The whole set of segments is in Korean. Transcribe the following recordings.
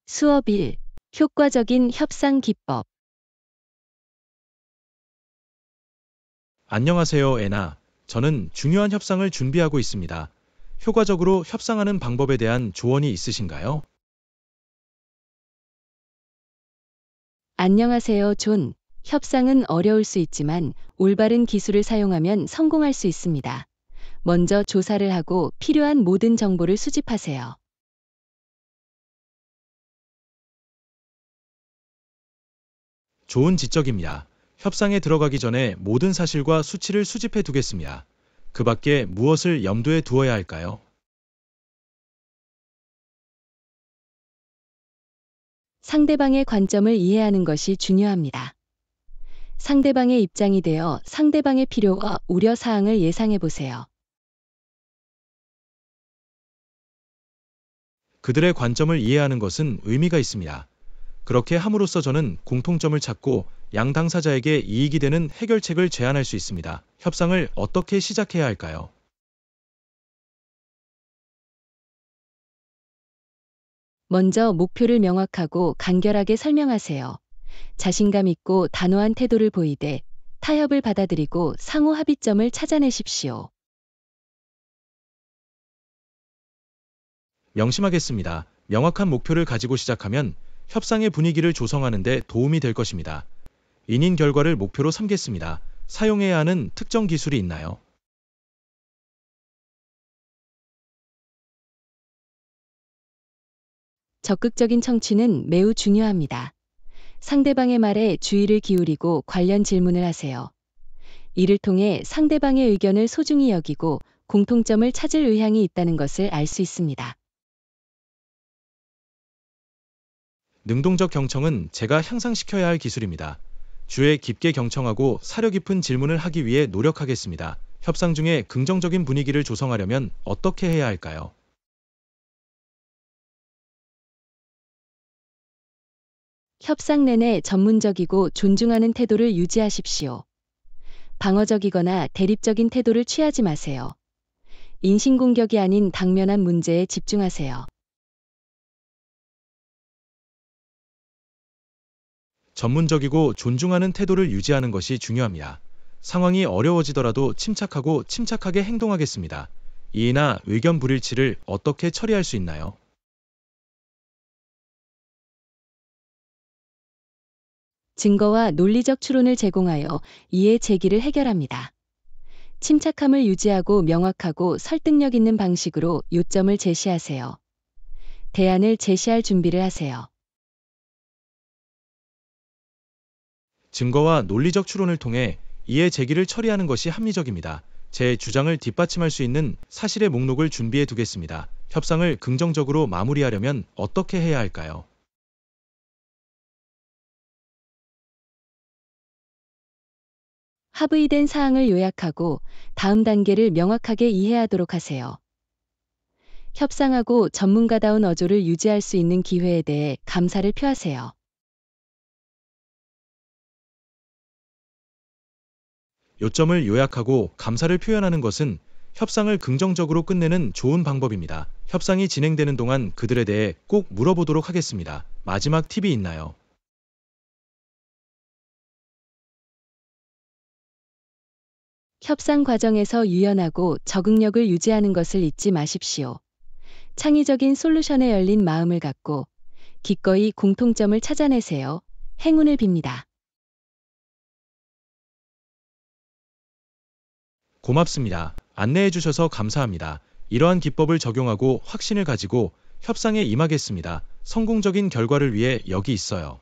수업 1. 효과적인 협상 기법. 안녕하세요, 애나. 저는 중요한 협상을 준비하고 있습니다. 효과적으로 협상하는 방법에 대한 조언이 있으신가요? 안녕하세요, 존. 협상은 어려울 수 있지만 올바른 기술을 사용하면 성공할 수 있습니다. 먼저 조사를 하고 필요한 모든 정보를 수집하세요. 좋은 지적입니다. 협상에 들어가기 전에 모든 사실과 수치를 수집해 두겠습니다. 그 밖에 무엇을 염두에 두어야 할까요? 상대방의 관점을 이해하는 것이 중요합니다. 상대방의 입장이 되어 상대방의 필요와 우려 사항을 예상해 보세요. 그들의 관점을 이해하는 것은 의미가 있습니다. 그렇게 함으로써 저는 공통점을 찾고 양 당사자에게 이익이 되는 해결책을 제안할 수 있습니다. 협상을 어떻게 시작해야 할까요? 먼저 목표를 명확하고 간결하게 설명하세요. 자신감 있고 단호한 태도를 보이되 타협을 받아들이고 상호 합의점을 찾아내십시오. 명심하겠습니다. 명확한 목표를 가지고 시작하면 협상의 분위기를 조성하는 데 도움이 될 것입니다. 인인 결과를 목표로 삼겠습니다. 사용해야 하는 특정 기술이 있나요? 적극적인 청취는 매우 중요합니다. 상대방의 말에 주의를 기울이고 관련 질문을 하세요. 이를 통해 상대방의 의견을 소중히 여기고 공통점을 찾을 의향이 있다는 것을 알 수 있습니다. 능동적 경청은 제가 향상시켜야 할 기술입니다. 주에 깊게 경청하고 사려 깊은 질문을 하기 위해 노력하겠습니다. 협상 중에 긍정적인 분위기를 조성하려면 어떻게 해야 할까요? 협상 내내 전문적이고 존중하는 태도를 유지하십시오. 방어적이거나 대립적인 태도를 취하지 마세요. 인신공격이 아닌 당면한 문제에 집중하세요. 전문적이고 존중하는 태도를 유지하는 것이 중요합니다. 상황이 어려워지더라도 침착하고 침착하게 행동하겠습니다. 이의나 의견 불일치를 어떻게 처리할 수 있나요? 증거와 논리적 추론을 제공하여 이해 제기를 해결합니다. 침착함을 유지하고 명확하고 설득력 있는 방식으로 요점을 제시하세요. 대안을 제시할 준비를 하세요. 증거와 논리적 추론을 통해 이해 제기를 처리하는 것이 합리적입니다. 제 주장을 뒷받침할 수 있는 사실의 목록을 준비해 두겠습니다. 협상을 긍정적으로 마무리하려면 어떻게 해야 할까요? 합의된 사항을 요약하고 다음 단계를 명확하게 이해하도록 하세요. 협상하고 전문가다운 어조를 유지할 수 있는 기회에 대해 감사를 표하세요. 요점을 요약하고 감사를 표현하는 것은 협상을 긍정적으로 끝내는 좋은 방법입니다. 협상이 진행되는 동안 그들에 대해 꼭 물어보도록 하겠습니다. 마지막 팁이 있나요? 협상 과정에서 유연하고 적응력을 유지하는 것을 잊지 마십시오. 창의적인 솔루션에 열린 마음을 갖고 기꺼이 공통점을 찾아내세요. 행운을 빕니다. 고맙습니다. 안내해 주셔서 감사합니다. 이러한 기법을 적용하고 확신을 가지고 협상에 임하겠습니다. 성공적인 결과를 위해 여기 있어요.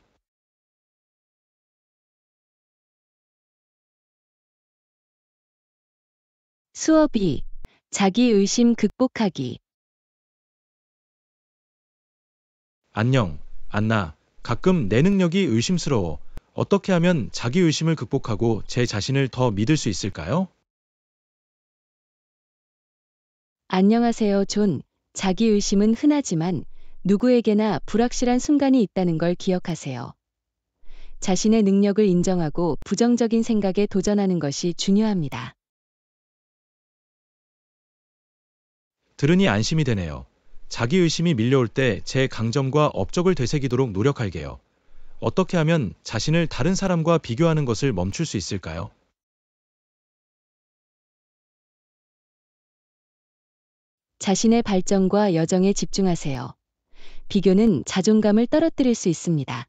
수업 2. 자기의심 극복하기. 안녕, 안나. 가끔 내 능력이 의심스러워. 어떻게 하면 자기의심을 극복하고 제 자신을 더 믿을 수 있을까요? 안녕하세요, 존. 자기의심은 흔하지만 누구에게나 불확실한 순간이 있다는 걸 기억하세요. 자신의 능력을 인정하고 부정적인 생각에 도전하는 것이 중요합니다. 들으니 안심이 되네요. 자기의심이 밀려올 때 제 강점과 업적을 되새기도록 노력할게요. 어떻게 하면 자신을 다른 사람과 비교하는 것을 멈출 수 있을까요? 자신의 발전과 여정에 집중하세요. 비교는 자존감을 떨어뜨릴 수 있습니다.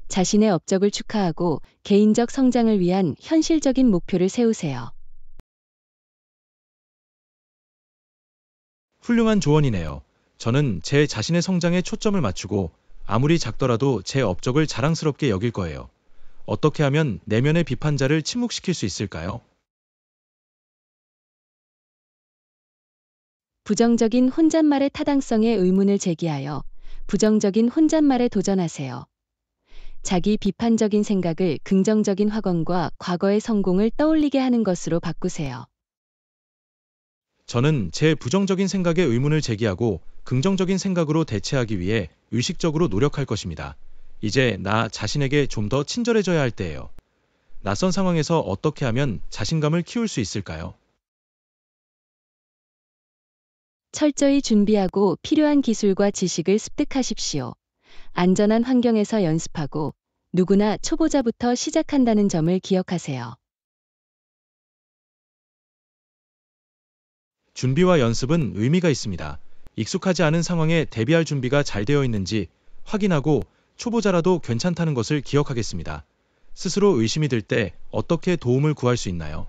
자신의 업적을 축하하고 개인적 성장을 위한 현실적인 목표를 세우세요. 훌륭한 조언이네요. 저는 제 자신의 성장에 초점을 맞추고 아무리 작더라도 제 업적을 자랑스럽게 여길 거예요. 어떻게 하면 내면의 비판자를 침묵시킬 수 있을까요? 부정적인 혼잣말의 타당성에 의문을 제기하여 부정적인 혼잣말에 도전하세요. 자기 비판적인 생각을 긍정적인 확언과 과거의 성공을 떠올리게 하는 것으로 바꾸세요. 저는 제 부정적인 생각에 의문을 제기하고 긍정적인 생각으로 대체하기 위해 의식적으로 노력할 것입니다. 이제 나 자신에게 좀 더 친절해져야 할 때예요. 낯선 상황에서 어떻게 하면 자신감을 키울 수 있을까요? 철저히 준비하고 필요한 기술과 지식을 습득하십시오. 안전한 환경에서 연습하고 누구나 초보자부터 시작한다는 점을 기억하세요. 준비와 연습은 의미가 있습니다. 익숙하지 않은 상황에 대비할 준비가 잘 되어 있는지 확인하고 초보자라도 괜찮다는 것을 기억하겠습니다. 스스로 의심이 들 때 어떻게 도움을 구할 수 있나요?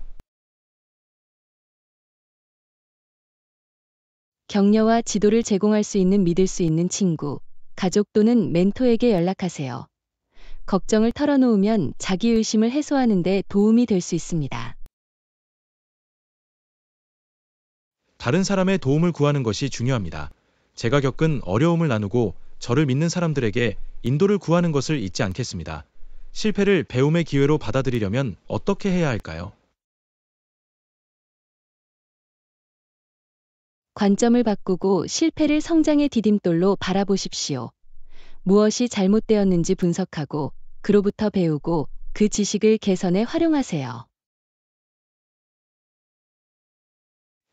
격려와 지도를 제공할 수 있는 믿을 수 있는 친구, 가족 또는 멘토에게 연락하세요. 걱정을 털어놓으면 자기의심을 해소하는 데 도움이 될 수 있습니다. 다른 사람의 도움을 구하는 것이 중요합니다. 제가 겪은 어려움을 나누고 저를 믿는 사람들에게 인도를 구하는 것을 잊지 않겠습니다. 실패를 배움의 기회로 받아들이려면 어떻게 해야 할까요? 관점을 바꾸고 실패를 성장의 디딤돌로 바라보십시오. 무엇이 잘못되었는지 분석하고 그로부터 배우고 그 지식을 개선에 활용하세요.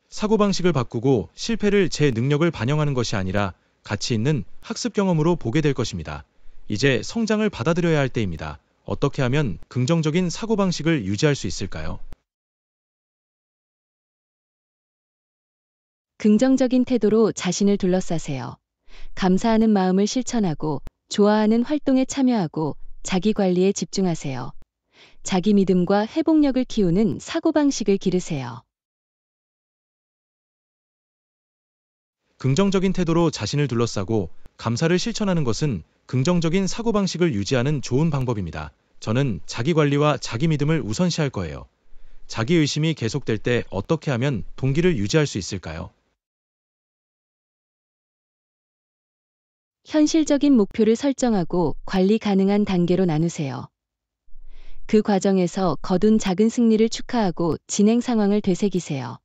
사고방식을 바꾸고 실패를 제 능력을 반영하는 것이 아니라 가치 있는 학습 경험으로 보게 될 것입니다. 이제 성장을 받아들여야 할 때입니다. 어떻게 하면 긍정적인 사고방식을 유지할 수 있을까요? 긍정적인 태도로 자신을 둘러싸세요. 감사하는 마음을 실천하고 좋아하는 활동에 참여하고 자기 관리에 집중하세요. 자기 믿음과 회복력을 키우는 사고방식을 기르세요. 긍정적인 태도로 자신을 둘러싸고 감사를 실천하는 것은 긍정적인 사고방식을 유지하는 좋은 방법입니다. 저는 자기 관리와 자기 믿음을 우선시할 거예요. 자기 의심이 계속될 때 어떻게 하면 동기를 유지할 수 있을까요? 현실적인 목표를 설정하고 관리 가능한 단계로 나누세요. 그 과정에서 거둔 작은 승리를 축하하고 진행 상황을 되새기세요.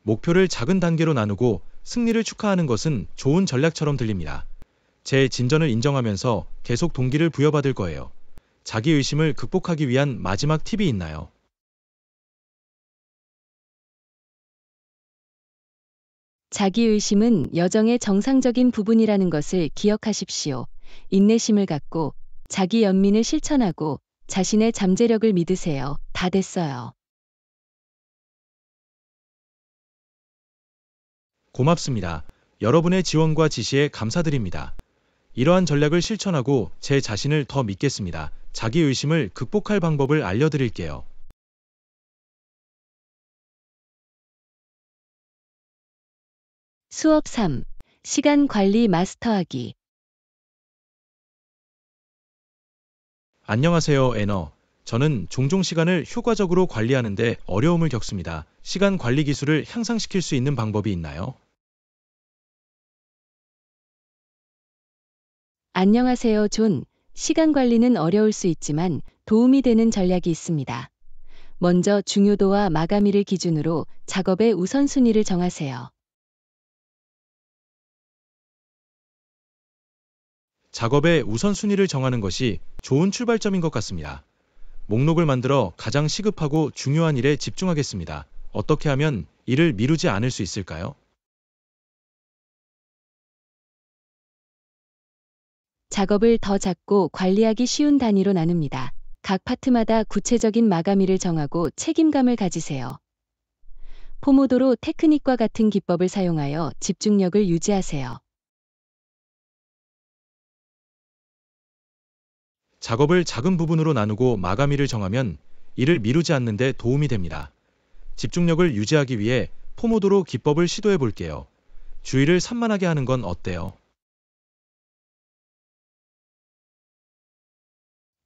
목표를 작은 단계로 나누고 승리를 축하하는 것은 좋은 전략처럼 들립니다. 제 진전을 인정하면서 계속 동기를 부여받을 거예요. 자기 의심을 극복하기 위한 마지막 팁이 있나요? 자기의심은 여정의 정상적인 부분이라는 것을 기억하십시오. 인내심을 갖고 자기 연민을 실천하고 자신의 잠재력을 믿으세요. 다 됐어요. 고맙습니다. 여러분의 지원과 지시에 감사드립니다. 이러한 전략을 실천하고 제 자신을 더 믿겠습니다. 자기 의심을 극복할 방법을 알려드릴게요. 수업 3. 시간 관리 마스터하기. 안녕하세요, 애너. 저는 종종 시간을 효과적으로 관리하는데 어려움을 겪습니다. 시간 관리 기술을 향상시킬 수 있는 방법이 있나요? 안녕하세요, 존. 시간 관리는 어려울 수 있지만 도움이 되는 전략이 있습니다. 먼저 중요도와 마감일을 기준으로 작업의 우선순위를 정하세요. 작업의 우선순위를 정하는 것이 좋은 출발점인 것 같습니다. 목록을 만들어 가장 시급하고 중요한 일에 집중하겠습니다. 어떻게 하면 일을 미루지 않을 수 있을까요? 작업을 더 작고 관리하기 쉬운 단위로 나눕니다. 각 파트마다 구체적인 마감일을 정하고 책임감을 가지세요. 포모도로 테크닉과 같은 기법을 사용하여 집중력을 유지하세요. 작업을 작은 부분으로 나누고 마감일을 정하면 일을 미루지 않는 데 도움이 됩니다. 집중력을 유지하기 위해 포모도로 기법을 시도해 볼게요. 주의를 산만하게 하는 건 어때요?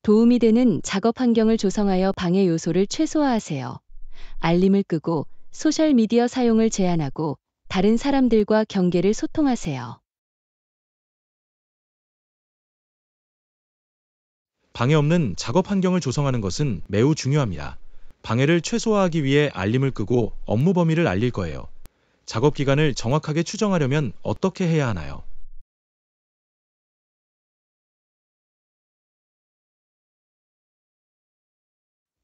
도움이 되는 작업 환경을 조성하여 방해 요소를 최소화하세요. 알림을 끄고 소셜미디어 사용을 제한하고 다른 사람들과 경계를 소통하세요. 방해 없는 작업 환경을 조성하는 것은 매우 중요합니다. 방해를 최소화하기 위해 알림을 끄고 업무 범위를 알릴 거예요. 작업 기간을 정확하게 추정하려면 어떻게 해야 하나요?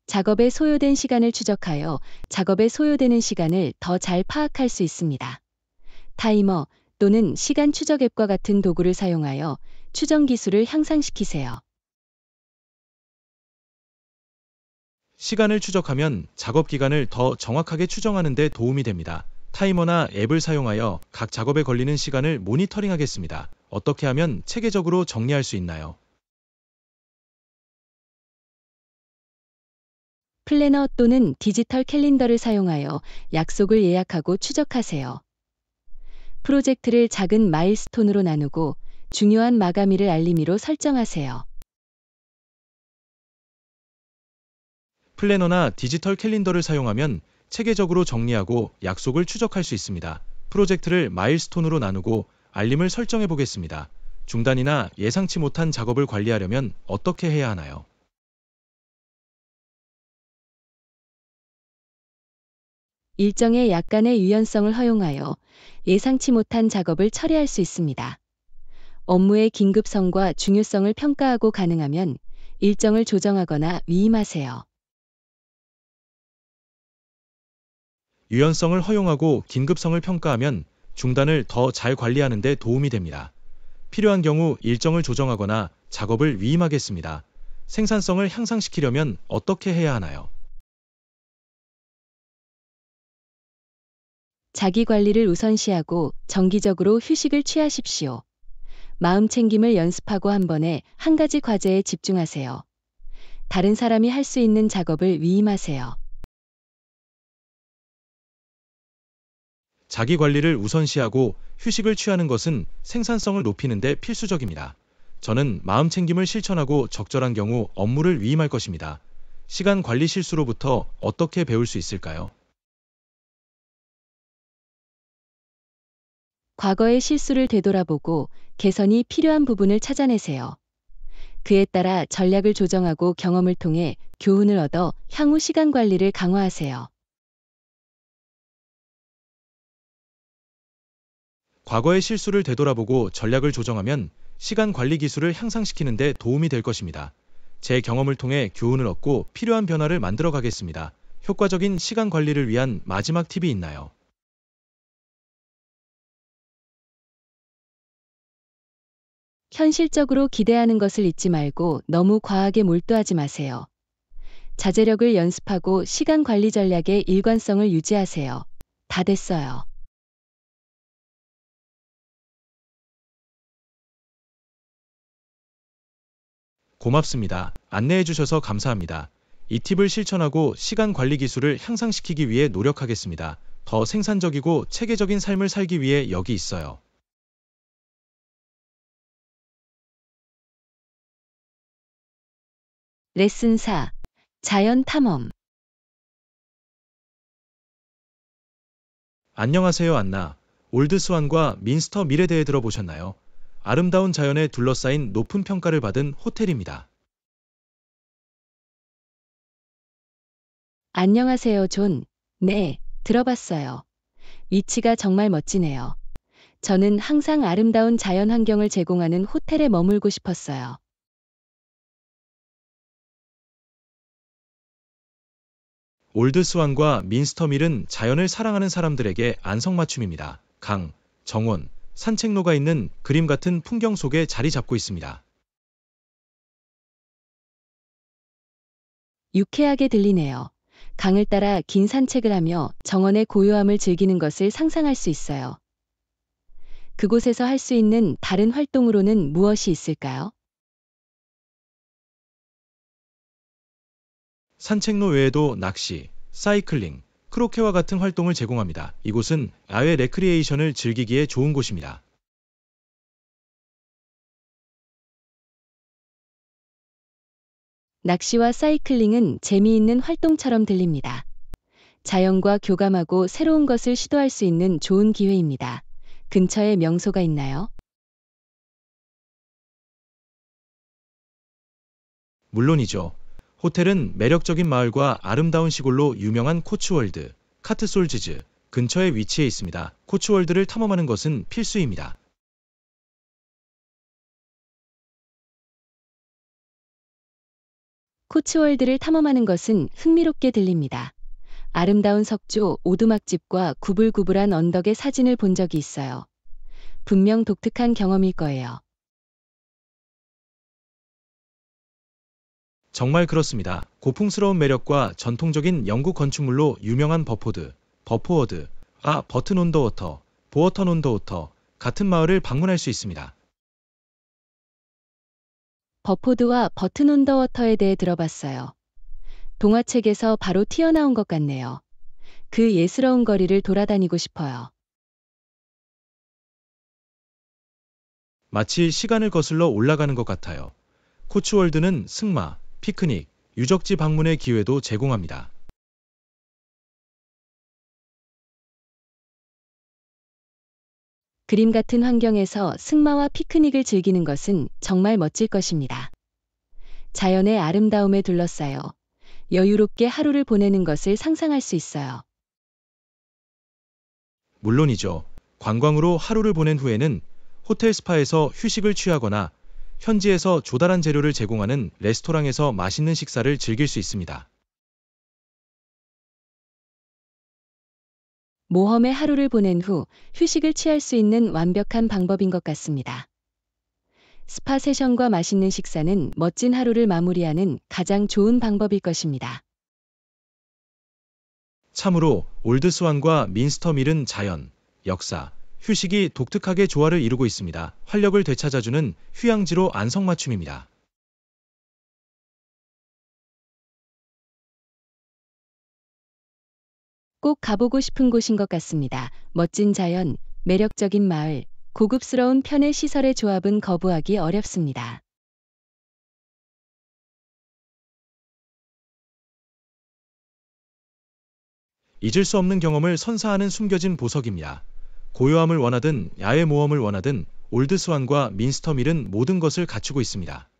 작업에 소요된 시간을 추적하여 작업에 소요되는 시간을 더 잘 파악할 수 있습니다. 타이머 또는 시간 추적 앱과 같은 도구를 사용하여 추정 기술을 향상시키세요. 시간을 추적하면 작업 기간을 더 정확하게 추정하는 데 도움이 됩니다. 타이머나 앱을 사용하여 각 작업에 걸리는 시간을 모니터링하겠습니다. 어떻게 하면 체계적으로 정리할 수 있나요? 플래너 또는 디지털 캘린더를 사용하여 약속을 예약하고 추적하세요. 프로젝트를 작은 마일스톤으로 나누고 중요한 마감일을 알림으로 설정하세요. 플래너나 디지털 캘린더를 사용하면 체계적으로 정리하고 약속을 추적할 수 있습니다. 프로젝트를 마일스톤으로 나누고 알림을 설정해 보겠습니다. 중단이나 예상치 못한 작업을 관리하려면 어떻게 해야 하나요? 일정에 약간의 유연성을 허용하여 예상치 못한 작업을 처리할 수 있습니다. 업무의 긴급성과 중요성을 평가하고 가능하면 일정을 조정하거나 위임하세요. 유연성을 허용하고 긴급성을 평가하면 중단을 더 잘 관리하는 데 도움이 됩니다. 필요한 경우 일정을 조정하거나 작업을 위임하겠습니다. 생산성을 향상시키려면 어떻게 해야 하나요? 자기 관리를 우선시하고 정기적으로 휴식을 취하십시오. 마음 챙김을 연습하고 한 번에 한 가지 과제에 집중하세요. 다른 사람이 할 수 있는 작업을 위임하세요. 자기 관리를 우선시하고 휴식을 취하는 것은 생산성을 높이는 데 필수적입니다. 저는 마음 챙김을 실천하고 적절한 경우 업무를 위임할 것입니다. 시간 관리 실수로부터 어떻게 배울 수 있을까요? 과거의 실수를 되돌아보고 개선이 필요한 부분을 찾아내세요. 그에 따라 전략을 조정하고 경험을 통해 교훈을 얻어 향후 시간 관리를 강화하세요. 과거의 실수를 되돌아보고 전략을 조정하면 시간 관리 기술을 향상시키는 데 도움이 될 것입니다. 제 경험을 통해 교훈을 얻고 필요한 변화를 만들어 가겠습니다. 효과적인 시간 관리를 위한 마지막 팁이 있나요? 현실적으로 기대하는 것을 잊지 말고 너무 과하게 몰두하지 마세요. 자제력을 연습하고 시간 관리 전략의 일관성을 유지하세요. 다 됐어요. 고맙습니다. 안내해 주셔서 감사합니다. 이 팁을 실천하고 시간 관리 기술을 향상시키기 위해 노력하겠습니다. 더 생산적이고 체계적인 삶을 살기 위해 여기 있어요. 레슨 4. 자연 탐험. 안녕하세요, 안나. 올드스완과 민스터 밀에 대해 들어보셨나요? 아름다운 자연에 둘러싸인 높은 평가를 받은 호텔입니다. 안녕하세요, 존. 네, 들어봤어요. 위치가 정말 멋지네요. 저는 항상 아름다운 자연 환경을 제공하는 호텔에 머물고 싶었어요. 올드스완과 민스터밀은 자연을 사랑하는 사람들에게 안성맞춤입니다. 강, 정원, 산책로가 있는 그림 같은 풍경 속에 자리 잡고 있습니다. 유쾌하게 들리네요. 강을 따라 긴 산책을 하며 정원의 고요함을 즐기는 것을 상상할 수 있어요. 그곳에서 할 수 있는 다른 활동으로는 무엇이 있을까요? 산책로 외에도 낚시, 사이클링, 크로케와 같은 활동을 제공합니다. 이곳은 야외 레크리에이션을 즐기기에 좋은 곳입니다. 낚시와 사이클링은 재미있는 활동처럼 들립니다. 자연과 교감하고 새로운 것을 시도할 수 있는 좋은 기회입니다. 근처에 명소가 있나요? 물론이죠. 호텔은 매력적인 마을과 아름다운 시골로 유명한 코츠월드, 카트솔즈즈 근처에 위치해 있습니다. 코츠월드를 탐험하는 것은 필수입니다. 코츠월드를 탐험하는 것은 흥미롭게 들립니다. 아름다운 석조, 오두막집과 구불구불한 언덕의 사진을 본 적이 있어요. 분명 독특한 경험일 거예요. 정말 그렇습니다. 고풍스러운 매력과 전통적인 영국 건축물로 유명한 버포워드, 버튼 온 더 워터, 보어턴 온 더 워터 같은 마을을 방문할 수 있습니다. 버포드와 버튼 온 더 워터에 대해 들어봤어요. 동화책에서 바로 튀어나온 것 같네요. 그 예스러운 거리를 돌아다니고 싶어요. 마치 시간을 거슬러 올라가는 것 같아요. 코츠월드는 승마, 피크닉, 유적지 방문의 기회도 제공합니다. 그림 같은 환경에서 승마와 피크닉을 즐기는 것은 정말 멋질 것입니다. 자연의 아름다움에 둘러싸여 여유롭게 하루를 보내는 것을 상상할 수 있어요. 물론이죠. 관광으로 하루를 보낸 후에는 호텔 스파에서 휴식을 취하거나 현지에서 조달한 재료를 제공하는 레스토랑에서 맛있는 식사를 즐길 수 있습니다. 모험의 하루를 보낸 후 휴식을 취할 수 있는 완벽한 방법인 것 같습니다. 스파 세션과 맛있는 식사는 멋진 하루를 마무리하는 가장 좋은 방법일 것입니다. 참으로 올드스완과 민스터밀은 자연, 역사, 휴식이 독특하게 조화를 이루고 있습니다. 활력을 되찾아주는 휴양지로 안성맞춤입니다. 꼭 가보고 싶은 곳인 것 같습니다. 멋진 자연, 매력적인 마을, 고급스러운 편의 시설의 조합은 거부하기 어렵습니다. 잊을 수 없는 경험을 선사하는 숨겨진 보석입니다. 고요함을 원하든 야외 모험을 원하든 올드스완과 민스터밀은 모든 것을 갖추고 있습니다.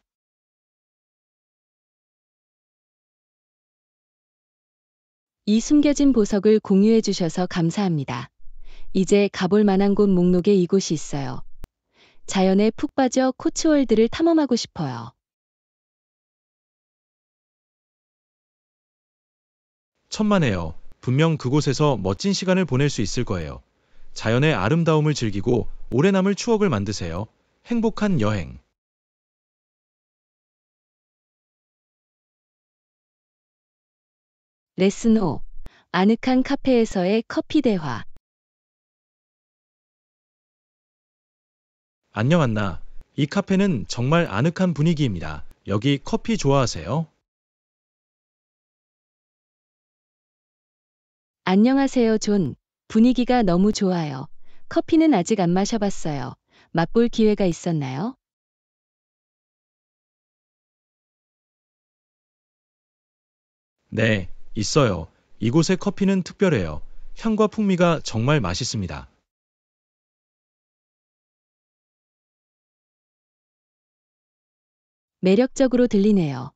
이 숨겨진 보석을 공유해 주셔서 감사합니다. 이제 가볼 만한 곳 목록에 이곳이 있어요. 자연에 푹 빠져 코츠월드를 탐험하고 싶어요. 천만에요. 분명 그곳에서 멋진 시간을 보낼 수 있을 거예요. 자연의 아름다움을 즐기고 오래 남을 추억을 만드세요. 행복한 여행. 레슨 5. 아늑한 카페에서의 커피 대화. 안녕 안나. 이 카페는 정말 아늑한 분위기입니다. 여기 커피 좋아하세요? 안녕하세요, 존. 분위기가 너무 좋아요. 커피는 아직 안 마셔봤어요. 맛볼 기회가 있었나요? 네, 있어요. 이곳의 커피는 특별해요. 향과 풍미가 정말 맛있습니다. 매력적으로 들리네요.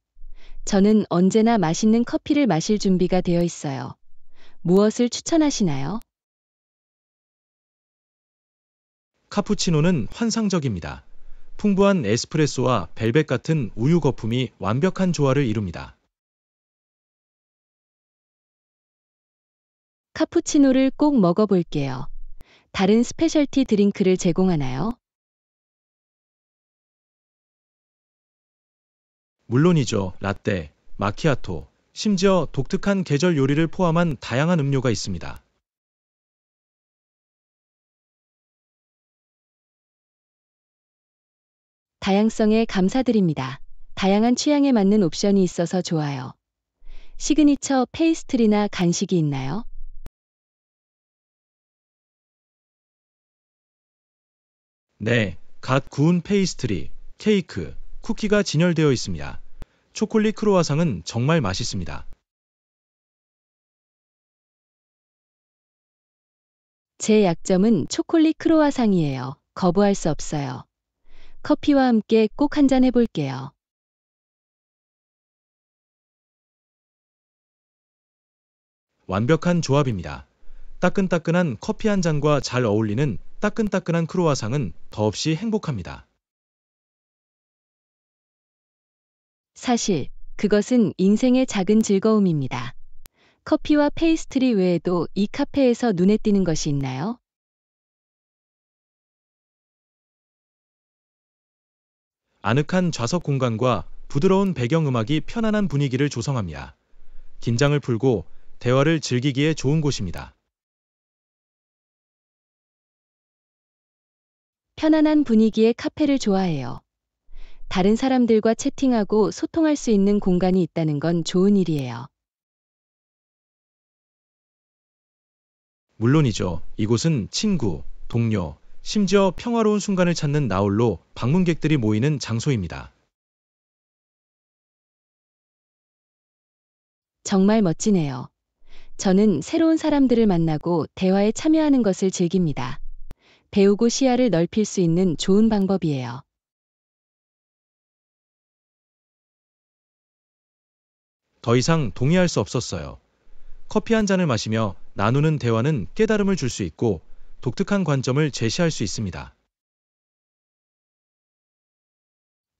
저는 언제나 맛있는 커피를 마실 준비가 되어 있어요. 무엇을 추천하시나요? 카푸치노는 환상적입니다. 풍부한 에스프레소와 벨벳 같은 우유 거품이 완벽한 조화를 이룹니다. 카푸치노를 꼭 먹어볼게요. 다른 스페셜티 드링크를 제공하나요? 물론이죠. 라떼, 마키아토, 심지어 독특한 계절 요리를 포함한 다양한 음료가 있습니다. 다양성에 감사드립니다. 다양한 취향에 맞는 옵션이 있어서 좋아요. 시그니처 페이스트리나 간식이 있나요? 네, 갓 구운 페이스트리, 케이크, 쿠키가 진열되어 있습니다. 초콜릿 크로와상은 정말 맛있습니다. 제 약점은 초콜릿 크로와상이에요. 거부할 수 없어요. 커피와 함께 꼭 한 잔 해볼게요. 완벽한 조합입니다. 따끈따끈한 커피 한 잔과 잘 어울리는 따끈따끈한 크로와상은 더없이 행복합니다. 사실, 그것은 인생의 작은 즐거움입니다. 커피와 페이스트리 외에도 이 카페에서 눈에 띄는 것이 있나요? 아늑한 좌석 공간과 부드러운 배경음악이 편안한 분위기를 조성합니다. 긴장을 풀고 대화를 즐기기에 좋은 곳입니다. 편안한 분위기의 카페를 좋아해요. 다른 사람들과 채팅하고 소통할 수 있는 공간이 있다는 건 좋은 일이에요. 물론이죠. 이곳은 친구, 동료, 심지어 평화로운 순간을 찾는 나홀로 방문객들이 모이는 장소입니다. 정말 멋지네요. 저는 새로운 사람들을 만나고 대화에 참여하는 것을 즐깁니다. 배우고 시야를 넓힐 수 있는 좋은 방법이에요. 더 이상 동의할 수 없었어요. 커피 한 잔을 마시며 나누는 대화는 깨달음을 줄 수 있고 독특한 관점을 제시할 수 있습니다.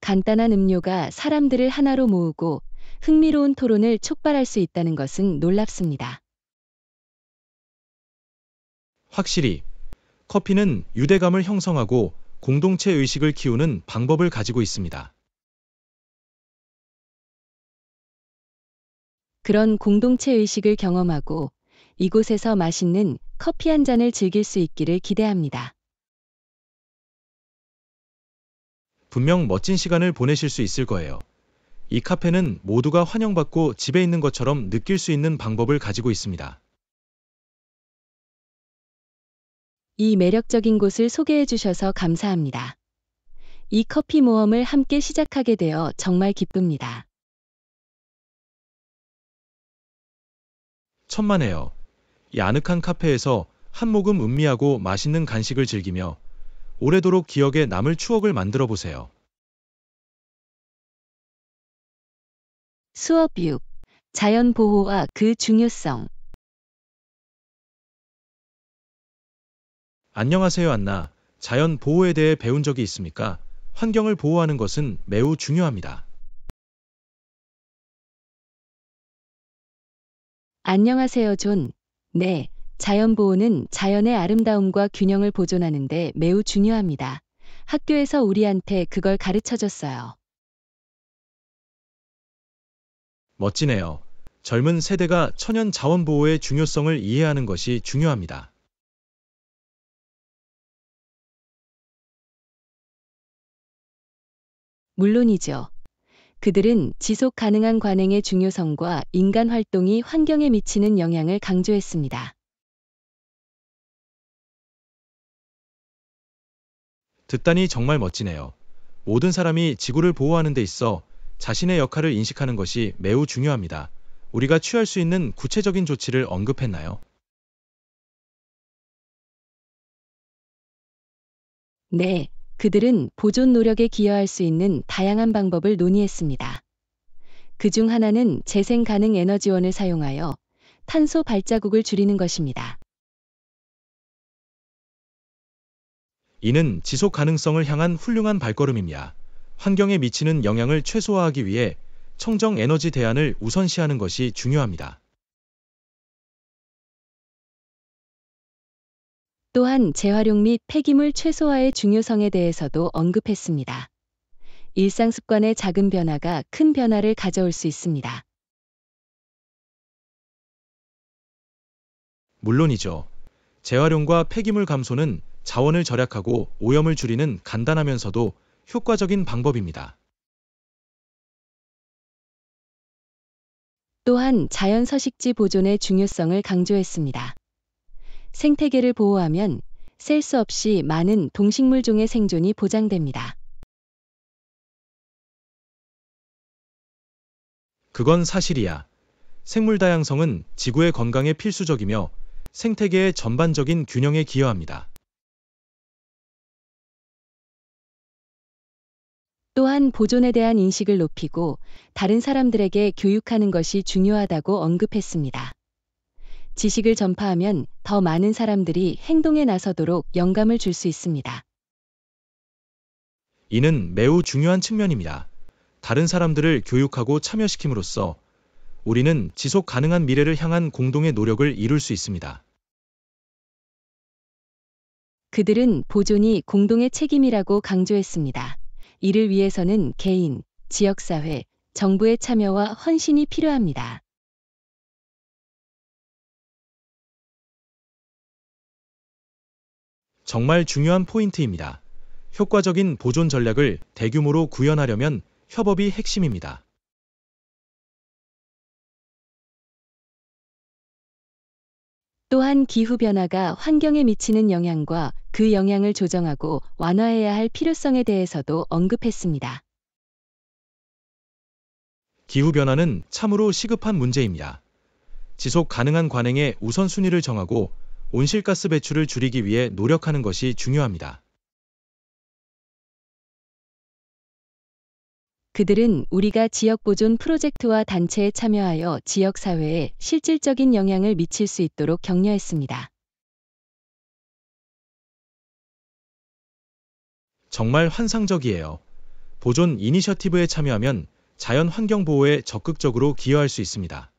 간단한 음료가 사람들을 하나로 모으고 흥미로운 토론을 촉발할 수 있다는 것은 놀랍습니다. 확실히 커피는 유대감을 형성하고 공동체 의식을 키우는 방법을 가지고 있습니다. 그런 공동체 의식을 경험하고 이곳에서 맛있는 커피 한 잔을 즐길 수 있기를 기대합니다. 분명 멋진 시간을 보내실 수 있을 거예요. 이 카페는 모두가 환영받고 집에 있는 것처럼 느낄 수 있는 방법을 가지고 있습니다. 이 매력적인 곳을 소개해 주셔서 감사합니다. 이 커피 모험을 함께 시작하게 되어 정말 기쁩니다. 천만에요. 이 아늑한 카페에서 한 모금 음미하고 맛있는 간식을 즐기며 오래도록 기억에 남을 추억을 만들어 보세요. 수업 6. 자연 보호와 그 중요성. 안녕하세요, 안나. 자연 보호에 대해 배운 적이 있습니까? 환경을 보호하는 것은 매우 중요합니다. 안녕하세요, 존. 네, 자연 보호는 자연의 아름다움과 균형을 보존하는 데 매우 중요합니다. 학교에서 우리한테 그걸 가르쳐 줬어요. 멋지네요. 젊은 세대가 천연 자원 보호의 중요성을 이해하는 것이 중요합니다. 물론이죠. 그들은 지속 가능한 관행의 중요성과 인간 활동이 환경에 미치는 영향을 강조했습니다. 듣다니 정말 멋지네요. 모든 사람이 지구를 보호하는 데 있어 자신의 역할을 인식하는 것이 매우 중요합니다. 우리가 취할 수 있는 구체적인 조치를 언급했나요? 네, 그들은 보존 노력에 기여할 수 있는 다양한 방법을 논의했습니다. 그중 하나는 재생 가능 에너지원을 사용하여 탄소 발자국을 줄이는 것입니다. 이는 지속 가능성을 향한 훌륭한 발걸음입니다. 환경에 미치는 영향을 최소화하기 위해 청정 에너지 대안을 우선시하는 것이 중요합니다. 또한 재활용 및 폐기물 최소화의 중요성에 대해서도 언급했습니다. 일상 습관의 작은 변화가 큰 변화를 가져올 수 있습니다. 물론이죠. 재활용과 폐기물 감소는 자원을 절약하고 오염을 줄이는 간단하면서도 효과적인 방법입니다. 또한 자연 서식지 보존의 중요성을 강조했습니다. 생태계를 보호하면 셀 수 없이 많은 동식물종의 생존이 보장됩니다. 그건 사실이야. 생물 다양성은 지구의 건강에 필수적이며 생태계의 전반적인 균형에 기여합니다. 또한 보존에 대한 인식을 높이고 다른 사람들에게 교육하는 것이 중요하다고 언급했습니다. 지식을 전파하면 더 많은 사람들이 행동에 나서도록 영감을 줄 수 있습니다. 이는 매우 중요한 측면입니다. 다른 사람들을 교육하고 참여시킴으로써 우리는 지속 가능한 미래를 향한 공동의 노력을 이룰 수 있습니다. 그들은 보존이 공동의 책임이라고 강조했습니다. 이를 위해서는 개인, 지역사회, 정부의 참여와 헌신이 필요합니다. 정말 중요한 포인트입니다. 효과적인 보존 전략을 대규모로 구현하려면 협업이 핵심입니다. 또한 기후변화가 환경에 미치는 영향과 그 영향을 조정하고 완화해야 할 필요성에 대해서도 언급했습니다. 기후변화는 참으로 시급한 문제입니다. 지속 가능한 관행의 우선순위를 정하고 온실가스 배출을 줄이기 위해 노력하는 것이 중요합니다. 그들은 우리가 지역 보존 프로젝트와 단체에 참여하여 지역 사회에 실질적인 영향을 미칠 수 있도록 격려했습니다. 정말 환상적이에요. 보존 이니셔티브에 참여하면 자연 환경 보호에 적극적으로 기여할 수 있습니다.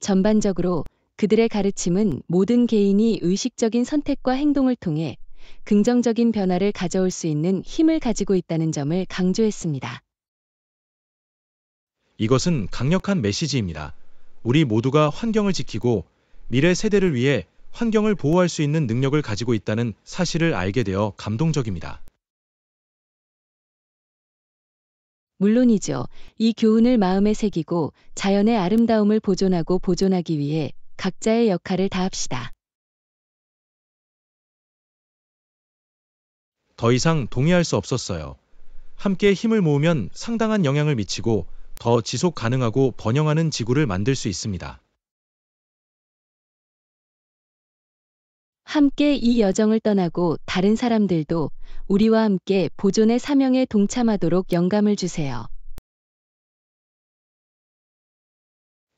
전반적으로 그들의 가르침은 모든 개인이 의식적인 선택과 행동을 통해 긍정적인 변화를 가져올 수 있는 힘을 가지고 있다는 점을 강조했습니다. 이것은 강력한 메시지입니다. 우리 모두가 환경을 지키고 미래 세대를 위해 환경을 보호할 수 있는 능력을 가지고 있다는 사실을 알게 되어 감동적입니다. 물론이죠. 이 교훈을 마음에 새기고 자연의 아름다움을 보존하고 보존하기 위해 각자의 역할을 다합시다. 더 이상 동의할 수 없었어요. 함께 힘을 모으면 상당한 영향을 미치고 더 지속 가능하고 번영하는 지구를 만들 수 있습니다. 함께 이 여정을 떠나고 다른 사람들도 우리와 함께 보존의 사명에 동참하도록 영감을 주세요.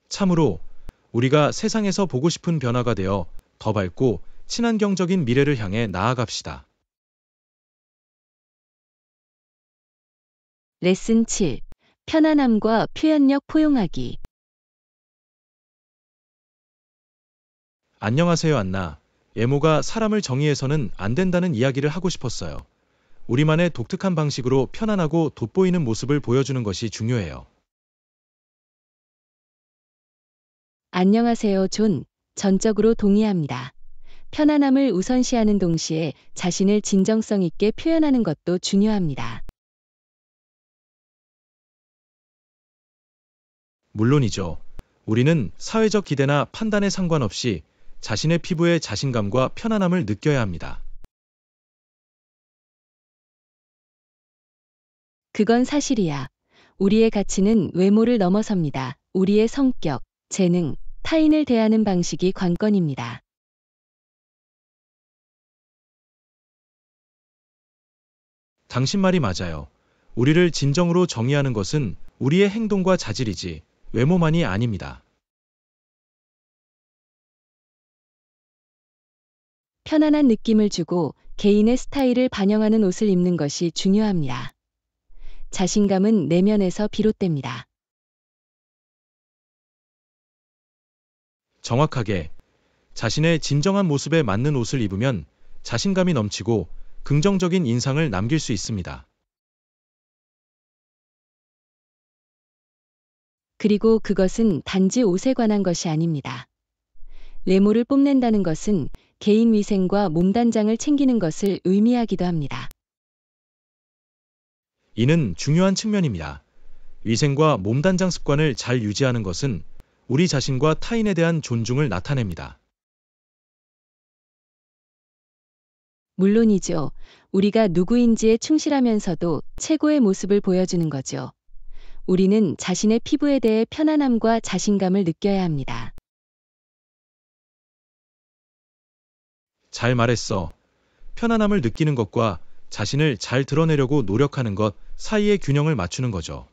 참으로 우리가 세상에서 보고 싶은 변화가 되어 더 밝고 친환경적인 미래를 향해 나아갑시다. 레슨 7. 편안함과 표현력 포용하기. 안녕하세요, 안나. 예모가 사람을 정의해서는 안 된다는 이야기를 하고 싶었어요. 우리만의 독특한 방식으로 편안하고 돋보이는 모습을 보여주는 것이 중요해요. 안녕하세요, 존. 전적으로 동의합니다. 편안함을 우선시하는 동시에 자신을 진정성 있게 표현하는 것도 중요합니다. 물론이죠. 우리는 사회적 기대나 판단에 상관없이 자신의 피부에 자신감과 편안함을 느껴야 합니다. 그건 사실이야. 우리의 가치는 외모를 넘어섭니다. 우리의 성격, 재능, 타인을 대하는 방식이 관건입니다. 당신 말이 맞아요. 우리를 진정으로 정의하는 것은 우리의 행동과 자질이지 외모만이 아닙니다. 편안한 느낌을 주고 개인의 스타일을 반영하는 옷을 입는 것이 중요합니다. 자신감은 내면에서 비롯됩니다. 정확하게 자신의 진정한 모습에 맞는 옷을 입으면 자신감이 넘치고 긍정적인 인상을 남길 수 있습니다. 그리고 그것은 단지 옷에 관한 것이 아닙니다. 외모를 뽐낸다는 것은 개인 위생과 몸단장을 챙기는 것을 의미하기도 합니다. 이는 중요한 측면입니다. 위생과 몸단장 습관을 잘 유지하는 것은 우리 자신과 타인에 대한 존중을 나타냅니다. 물론이죠. 우리가 누구인지에 충실하면서도 최고의 모습을 보여주는 거죠. 우리는 자신의 피부에 대해 편안함과 자신감을 느껴야 합니다. 잘 말했어. 편안함을 느끼는 것과 자신을 잘 드러내려고 노력하는 것 사이의 균형을 맞추는 거죠.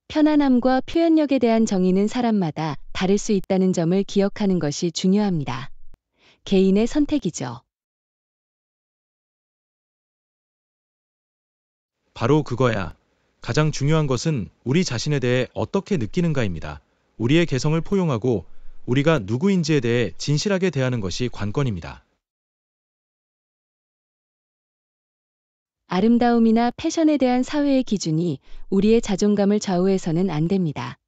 편안함과 표현력에 대한 정의는 사람마다 다를 수 있다는 점을 기억하는 것이 중요합니다. 개인의 선택이죠. 바로 그거야. 가장 중요한 것은 우리 자신에 대해 어떻게 느끼는가입니다. 우리의 개성을 포용하고 우리가 누구인지에 대해 진실하게 대하는 것이 관건입니다. 아름다움이나 패션에 대한 사회의 기준이 우리의 자존감을 좌우해서는 안 됩니다.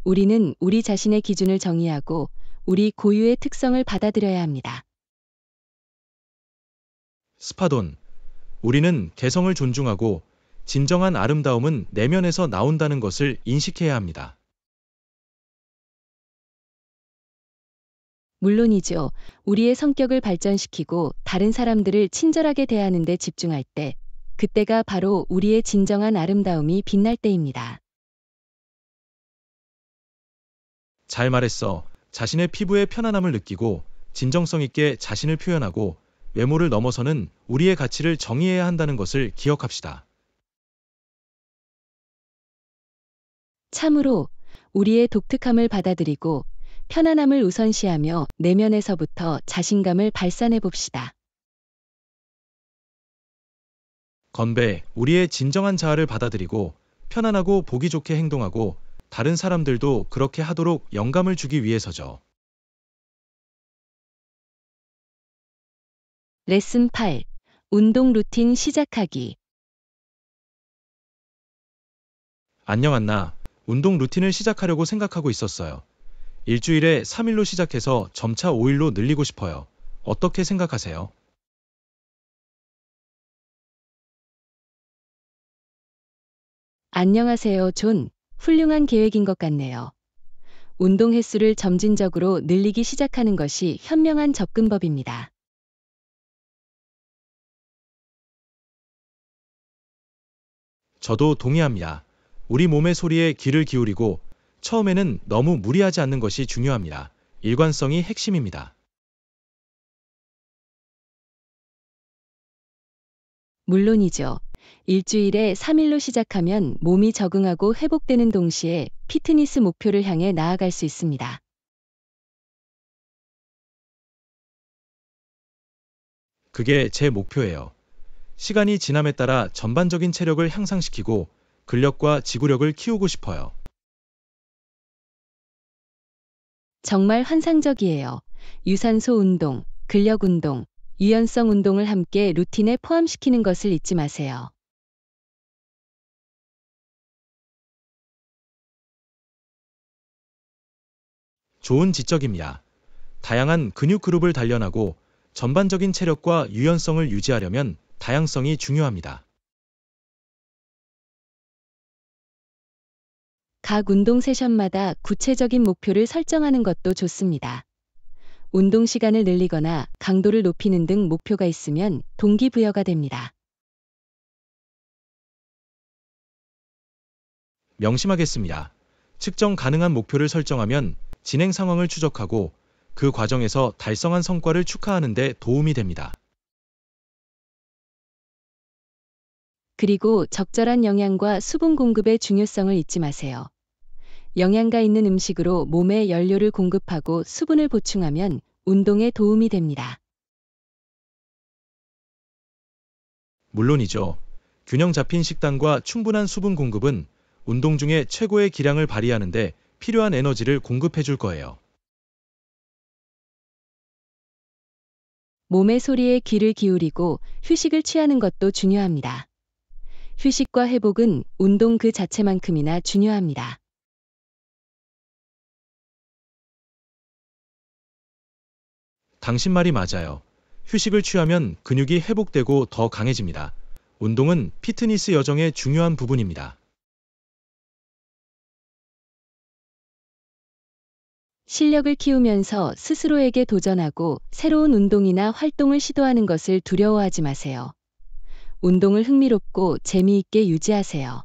우리는 우리 자신의 기준을 정의하고 우리 고유의 특성을 받아들여야 합니다. 스파돈. 우리는 개성을 존중하고 진정한 아름다움은 내면에서 나온다는 것을 인식해야 합니다. 물론이죠. 우리의 성격을 발전시키고 다른 사람들을 친절하게 대하는 데 집중할 때, 그때가 바로 우리의 진정한 아름다움이 빛날 때입니다. 잘 말했어. 자신의 피부에 편안함을 느끼고 진정성 있게 자신을 표현하고 외모를 넘어서는 우리의 가치를 정의해야 한다는 것을 기억합시다. 참으로 우리의 독특함을 받아들이고 편안함을 우선시하며 내면에서부터 자신감을 발산해 봅시다. 건배, 우리의 진정한 자아를 받아들이고 편안하고 보기 좋게 행동하고 다른 사람들도 그렇게 하도록 영감을 주기 위해서죠. 레슨 8. 운동 루틴 시작하기. 안녕 안나. 운동 루틴을 시작하려고 생각하고 있었어요. 일주일에 3일로 시작해서 점차 5일로 늘리고 싶어요. 어떻게 생각하세요? 안녕하세요, 존. 훌륭한 계획인 것 같네요. 운동 횟수를 점진적으로 늘리기 시작하는 것이 현명한 접근법입니다. 저도 동의합니다. 우리 몸의 소리에 귀를 기울이고 처음에는 너무 무리하지 않는 것이 중요합니다. 일관성이 핵심입니다. 물론이죠. 일주일에 3일로 시작하면 몸이 적응하고 회복되는 동시에 피트니스 목표를 향해 나아갈 수 있습니다. 그게 제 목표예요. 시간이 지남에 따라 전반적인 체력을 향상시키고 근력과 지구력을 키우고 싶어요. 정말 환상적이에요. 유산소 운동, 근력 운동, 유연성 운동을 함께 루틴에 포함시키는 것을 잊지 마세요. 좋은 지적입니다. 다양한 근육 그룹을 단련하고 전반적인 체력과 유연성을 유지하려면 다양성이 중요합니다. 각 운동 세션마다 구체적인 목표를 설정하는 것도 좋습니다. 운동 시간을 늘리거나 강도를 높이는 등 목표가 있으면 동기부여가 됩니다. 명심하겠습니다. 측정 가능한 목표를 설정하면 진행 상황을 추적하고 그 과정에서 달성한 성과를 축하하는 데 도움이 됩니다. 그리고 적절한 영양과 수분 공급의 중요성을 잊지 마세요. 영양가 있는 음식으로 몸에 연료를 공급하고 수분을 보충하면 운동에 도움이 됩니다. 물론이죠. 균형 잡힌 식단과 충분한 수분 공급은 운동 중에 최고의 기량을 발휘하는데 필요한 에너지를 공급해 줄 거예요. 몸의 소리에 귀를 기울이고 휴식을 취하는 것도 중요합니다. 휴식과 회복은 운동 그 자체만큼이나 중요합니다. 당신 말이 맞아요. 휴식을 취하면 근육이 회복되고 더 강해집니다. 운동은 피트니스 여정의 중요한 부분입니다. 실력을 키우면서 스스로에게 도전하고 새로운 운동이나 활동을 시도하는 것을 두려워하지 마세요. 운동을 흥미롭고 재미있게 유지하세요.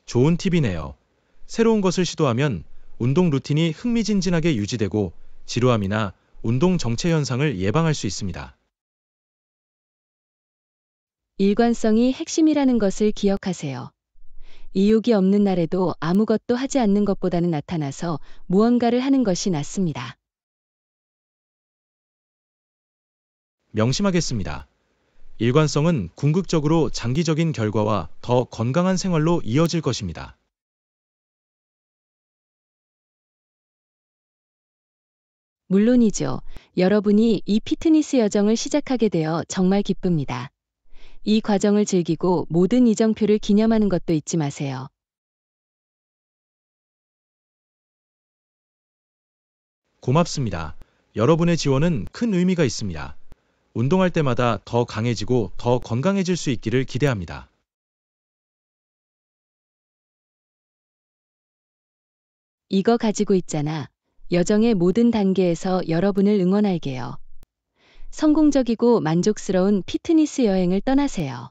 좋은 팁이네요. 새로운 것을 시도하면 운동 루틴이 흥미진진하게 유지되고 지루함이나 운동 정체 현상을 예방할 수 있습니다. 일관성이 핵심이라는 것을 기억하세요. 의욕이 없는 날에도 아무것도 하지 않는 것보다는 나타나서 무언가를 하는 것이 낫습니다. 명심하겠습니다. 일관성은 궁극적으로 장기적인 결과와 더 건강한 생활로 이어질 것입니다. 물론이죠. 여러분이 이 피트니스 여정을 시작하게 되어 정말 기쁩니다. 이 과정을 즐기고 모든 이정표를 기념하는 것도 잊지 마세요. 고맙습니다. 여러분의 지원은 큰 의미가 있습니다. 운동할 때마다 더 강해지고 더 건강해질 수 있기를 기대합니다. 이거 가지고 있잖아. 여정의 모든 단계에서 여러분을 응원할게요. 성공적이고 만족스러운 피트니스 여행을 떠나세요.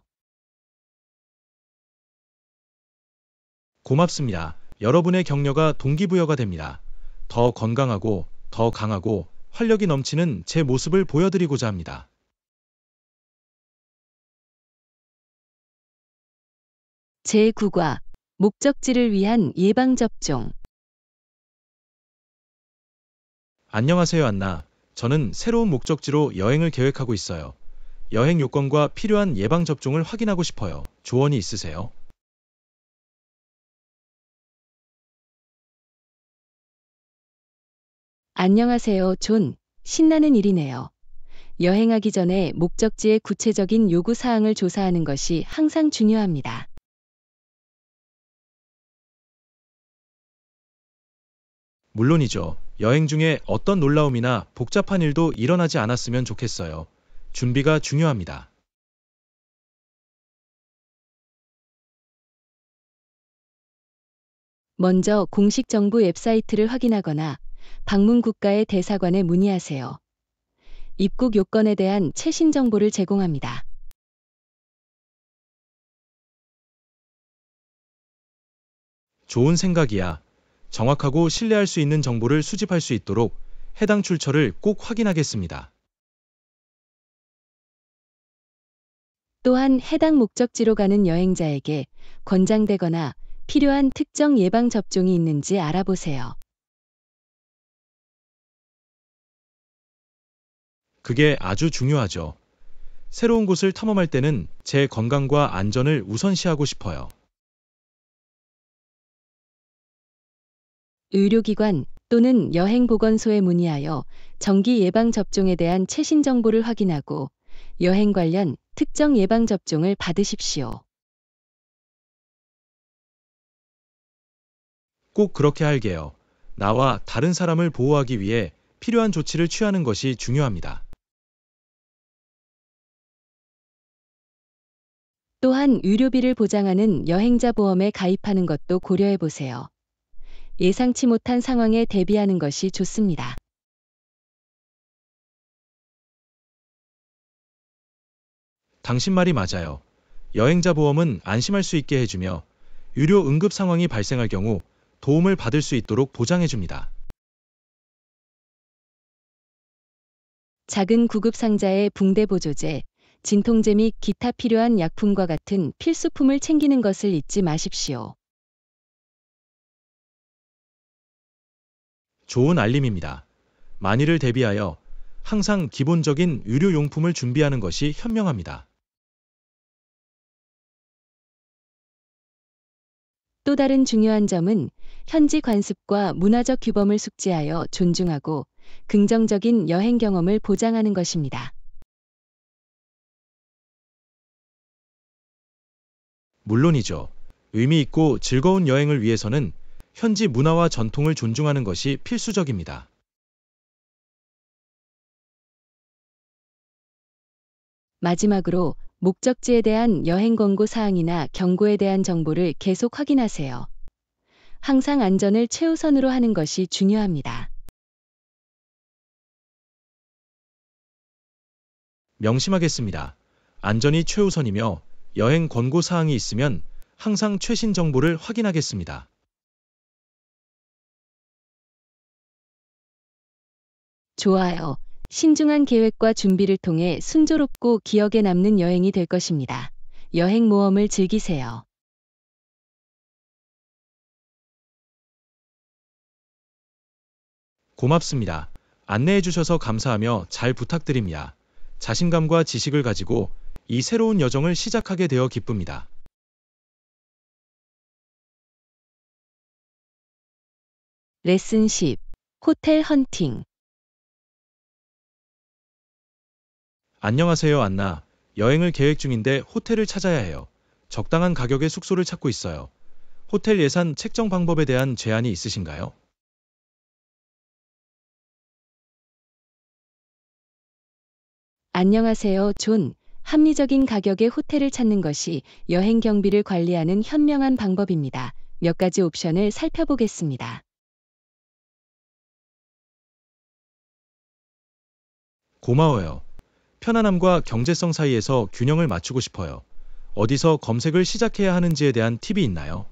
고맙습니다. 여러분의 격려가 동기부여가 됩니다. 더 건강하고 더 강하고 활력이 넘치는 제 모습을 보여드리고자 합니다. 제9과 목적지를 위한 예방접종. 안녕하세요, 안나. 저는 새로운 목적지로 여행을 계획하고 있어요. 여행 요건과 필요한 예방접종을 확인하고 싶어요. 조언이 있으세요? 안녕하세요, 존. 신나는 일이네요. 여행하기 전에 목적지의 구체적인 요구 사항을 조사하는 것이 항상 중요합니다. 물론이죠. 여행 중에 어떤 놀라움이나 복잡한 일도 일어나지 않았으면 좋겠어요. 준비가 중요합니다. 먼저 공식 정부 웹사이트를 확인하거나 방문 국가의 대사관에 문의하세요. 입국 요건에 대한 최신 정보를 제공합니다. 좋은 생각이야. 정확하고 신뢰할 수 있는 정보를 수집할 수 있도록 해당 출처를 꼭 확인하겠습니다. 또한 해당 목적지로 가는 여행자에게 권장되거나 필요한 특정 예방접종이 있는지 알아보세요. 그게 아주 중요하죠. 새로운 곳을 탐험할 때는 제 건강과 안전을 우선시하고 싶어요. 의료기관 또는 여행보건소에 문의하여 정기 예방접종에 대한 최신 정보를 확인하고 여행 관련 특정 예방접종을 받으십시오. 꼭 그렇게 할게요. 나와 다른 사람을 보호하기 위해 필요한 조치를 취하는 것이 중요합니다. 또한 의료비를 보장하는 여행자 보험에 가입하는 것도 고려해 보세요. 예상치 못한 상황에 대비하는 것이 좋습니다. 당신 말이 맞아요. 여행자 보험은 안심할 수 있게 해주며 유료 응급 상황이 발생할 경우 도움을 받을 수 있도록 보장해줍니다. 작은 구급 상자에 붕대 보조제, 진통제 및 기타 필요한 약품과 같은 필수품을 챙기는 것을 잊지 마십시오. 좋은 알림입니다. 만일을 대비하여 항상 기본적인 의료용품을 준비하는 것이 현명합니다. 또 다른 중요한 점은 현지 관습과 문화적 규범을 숙지하여 존중하고 긍정적인 여행 경험을 보장하는 것입니다. 물론이죠. 의미 있고 즐거운 여행을 위해서는 현지 문화와 전통을 존중하는 것이 필수적입니다. 마지막으로 목적지에 대한 여행 권고 사항이나 경고에 대한 정보를 계속 확인하세요. 항상 안전을 최우선으로 하는 것이 중요합니다. 명심하겠습니다. 안전이 최우선이며 여행 권고 사항이 있으면 항상 최신 정보를 확인하겠습니다. 좋아요. 신중한 계획과 준비를 통해 순조롭고 기억에 남는 여행이 될 것입니다. 여행 모험을 즐기세요. 고맙습니다. 안내해 주셔서 감사하며 잘 부탁드립니다. 자신감과 지식을 가지고 이 새로운 여정을 시작하게 되어 기쁩니다. 레슨 10. 호텔 헌팅. 안녕하세요, 안나. 여행을 계획 중인데 호텔을 찾아야 해요. 적당한 가격의 숙소를 찾고 있어요. 호텔 예산 책정 방법에 대한 제안이 있으신가요? 안녕하세요, 존. 합리적인 가격의 호텔을 찾는 것이 여행 경비를 관리하는 현명한 방법입니다. 몇 가지 옵션을 살펴보겠습니다. 고마워요. 편안함과 경제성 사이에서 균형을 맞추고 싶어요. 어디서 검색을 시작해야 하는지에 대한 팁이 있나요?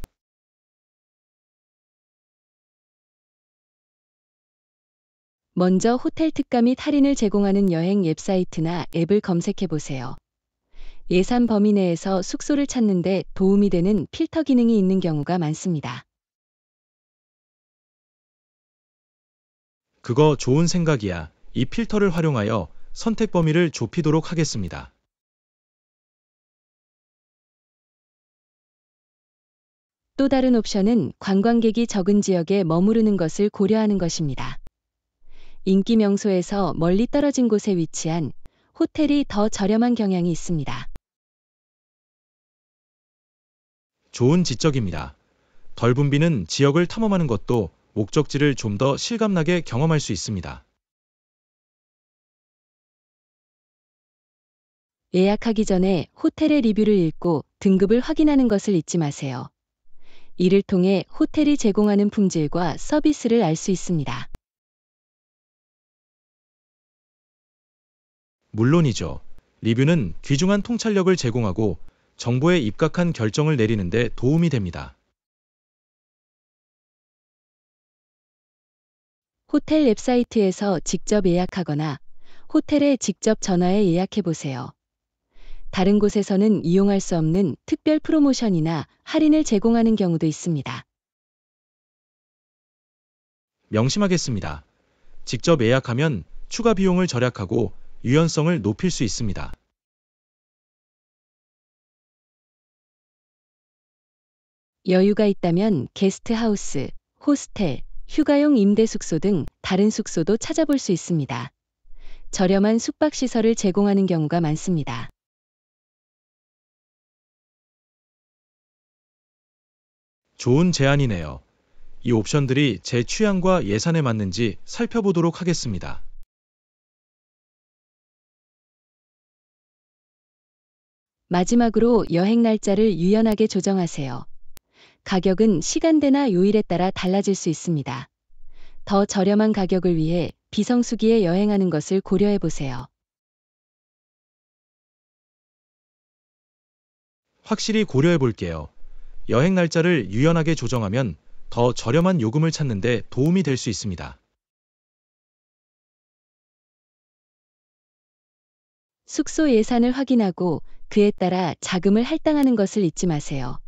먼저 호텔 특가 및 할인을 제공하는 여행 웹사이트나 앱을 검색해 보세요. 예산 범위 내에서 숙소를 찾는데 도움이 되는 필터 기능이 있는 경우가 많습니다. 그거 좋은 생각이야. 이 필터를 활용하여 선택 범위를 좁히도록 하겠습니다. 또 다른 옵션은 관광객이 적은 지역에 머무르는 것을 고려하는 것입니다. 인기 명소에서 멀리 떨어진 곳에 위치한 호텔이 더 저렴한 경향이 있습니다. 좋은 지적입니다. 덜 붐비는 지역을 탐험하는 것도 목적지를 좀 더 실감나게 경험할 수 있습니다. 예약하기 전에 호텔의 리뷰를 읽고 등급을 확인하는 것을 잊지 마세요. 이를 통해 호텔이 제공하는 품질과 서비스를 알 수 있습니다. 물론이죠. 리뷰는 귀중한 통찰력을 제공하고 정보에 입각한 결정을 내리는 데 도움이 됩니다. 호텔 웹사이트에서 직접 예약하거나 호텔에 직접 전화해 예약해 보세요. 다른 곳에서는 이용할 수 없는 특별 프로모션이나 할인을 제공하는 경우도 있습니다. 명심하겠습니다. 직접 예약하면 추가 비용을 절약하고 유연성을 높일 수 있습니다. 여유가 있다면 게스트하우스, 호스텔, 휴가용 임대 숙소 등 다른 숙소도 찾아볼 수 있습니다. 저렴한 숙박시설을 제공하는 경우가 많습니다. 좋은 제안이네요. 이 옵션들이 제 취향과 예산에 맞는지 살펴보도록 하겠습니다. 마지막으로 여행 날짜를 유연하게 조정하세요. 가격은 시간대나 요일에 따라 달라질 수 있습니다. 더 저렴한 가격을 위해 비성수기에 여행하는 것을 고려해 보세요. 확실히 고려해 볼게요. 여행 날짜를 유연하게 조정하면 더 저렴한 요금을 찾는 데 도움이 될 수 있습니다. 숙소 예산을 확인하고 그에 따라 자금을 할당하는 것을 잊지 마세요.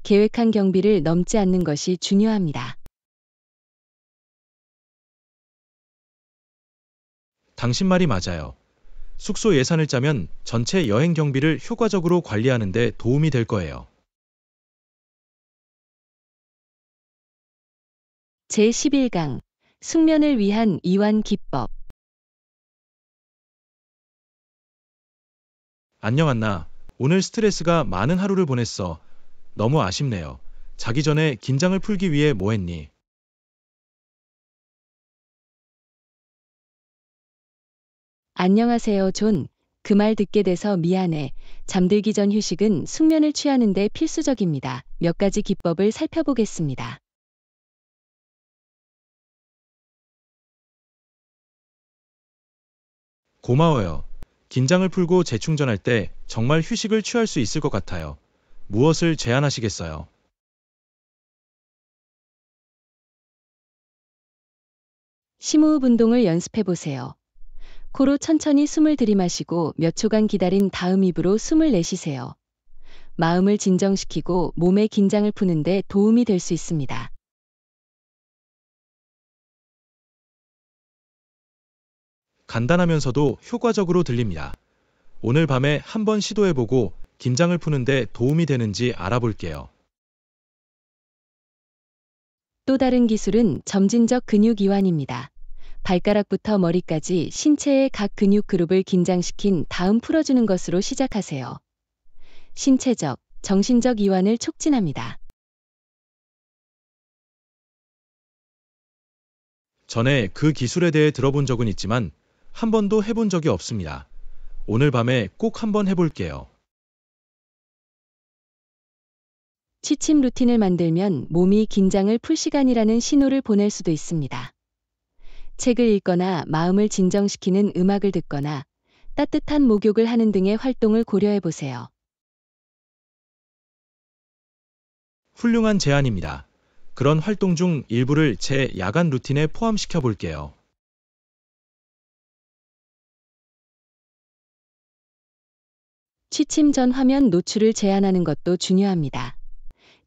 계획한 경비를 넘지 않는 것이 중요합니다. 당신 말이 맞아요. 숙소 예산을 짜면 전체 여행 경비를 효과적으로 관리하는 데 도움이 될 거예요. 제11강 숙면을 위한 이완 기법. 안녕 안나. 오늘 스트레스가 많은 하루를 보냈어. 너무 아쉽네요. 자기 전에 긴장을 풀기 위해 뭐 했니? 안녕하세요, 존. 그 말 듣게 돼서 미안해. 잠들기 전 휴식은 숙면을 취하는데 필수적입니다. 몇 가지 기법을 살펴보겠습니다. 고마워요. 긴장을 풀고 재충전할 때 정말 휴식을 취할 수 있을 것 같아요. 무엇을 제안하시겠어요? 심호흡 운동을 연습해 보세요. 코로 천천히 숨을 들이마시고 몇 초간 기다린 다음 입으로 숨을 내쉬세요. 마음을 진정시키고 몸의 긴장을 푸는데 도움이 될 수 있습니다. 간단하면서도 효과적으로 들립니다. 오늘 밤에 한번 시도해보고 긴장을 푸는데 도움이 되는지 알아볼게요. 또 다른 기술은 점진적 근육 이완입니다. 발가락부터 머리까지 신체의 각 근육 그룹을 긴장시킨 다음 풀어주는 것으로 시작하세요. 신체적, 정신적 이완을 촉진합니다. 전에 그 기술에 대해 들어본 적은 있지만 한 번도 해본 적이 없습니다. 오늘 밤에 꼭 한번 해볼게요. 취침 루틴을 만들면 몸이 긴장을 풀 시간이라는 신호를 보낼 수도 있습니다. 책을 읽거나 마음을 진정시키는 음악을 듣거나 따뜻한 목욕을 하는 등의 활동을 고려해 보세요. 훌륭한 제안입니다. 그런 활동 중 일부를 제 야간 루틴에 포함시켜 볼게요. 취침 전 화면 노출을 제한하는 것도 중요합니다.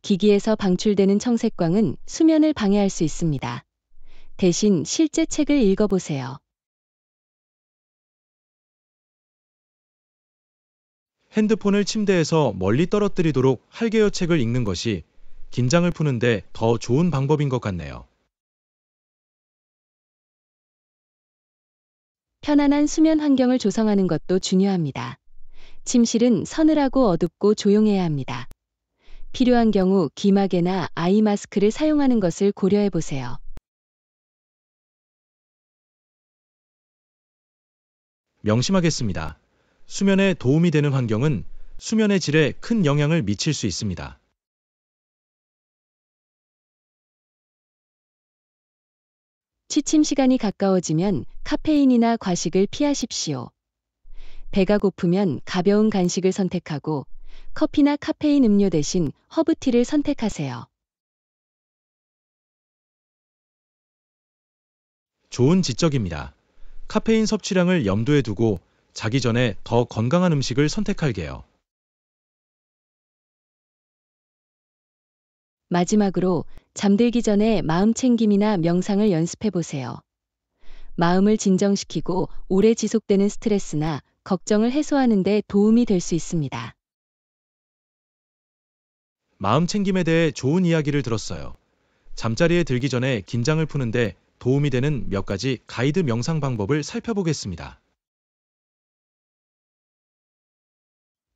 기기에서 방출되는 청색광은 수면을 방해할 수 있습니다. 대신 실제 책을 읽어보세요. 핸드폰을 침대에서 멀리 떨어뜨리도록 할개어 책을 읽는 것이 긴장을 푸는데 더 좋은 방법인 것 같네요. 편안한 수면 환경을 조성하는 것도 중요합니다. 침실은 서늘하고 어둡고 조용해야 합니다. 필요한 경우 귀마개나 아이 마스크를 사용하는 것을 고려해 보세요. 명심하겠습니다. 수면에 도움이 되는 환경은 수면의 질에 큰 영향을 미칠 수 있습니다. 취침 시간이 가까워지면 카페인이나 과식을 피하십시오. 배가 고프면 가벼운 간식을 선택하고 커피나 카페인 음료 대신 허브티를 선택하세요. 좋은 지적입니다. 카페인 섭취량을 염두에 두고 자기 전에 더 건강한 음식을 선택할게요. 마지막으로 잠들기 전에 마음 챙김이나 명상을 연습해 보세요. 마음을 진정시키고 오래 지속되는 스트레스나 걱정을 해소하는 데 도움이 될 수 있습니다. 마음 챙김에 대해 좋은 이야기를 들었어요. 잠자리에 들기 전에 긴장을 푸는데 도움이 되는 몇 가지 가이드 명상 방법을 살펴보겠습니다.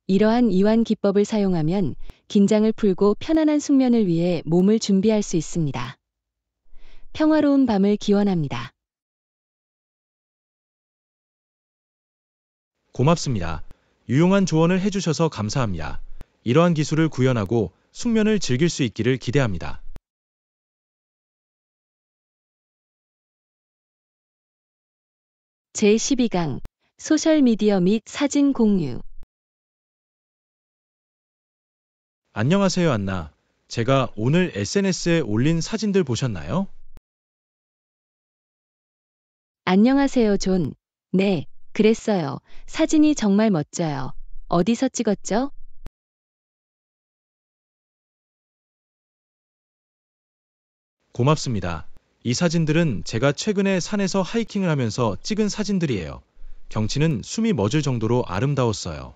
이러한 이완 기법을 사용하면 긴장을 풀고 편안한 숙면을 위해 몸을 준비할 수 있습니다. 평화로운 밤을 기원합니다. 고맙습니다. 유용한 조언을 해주셔서 감사합니다. 이러한 기술을 구현하고 숙면을 즐길 수 있기를 기대합니다. 제12강 소셜미디어 및 사진 공유. 안녕하세요, 안나. 제가 오늘 SNS에 올린 사진들 보셨나요? 안녕하세요, 존. 네, 그랬어요. 사진이 정말 멋져요. 어디서 찍었죠? 고맙습니다. 이 사진들은 제가 최근에 산에서 하이킹을 하면서 찍은 사진들이에요. 경치는 숨이 멎을 정도로 아름다웠어요.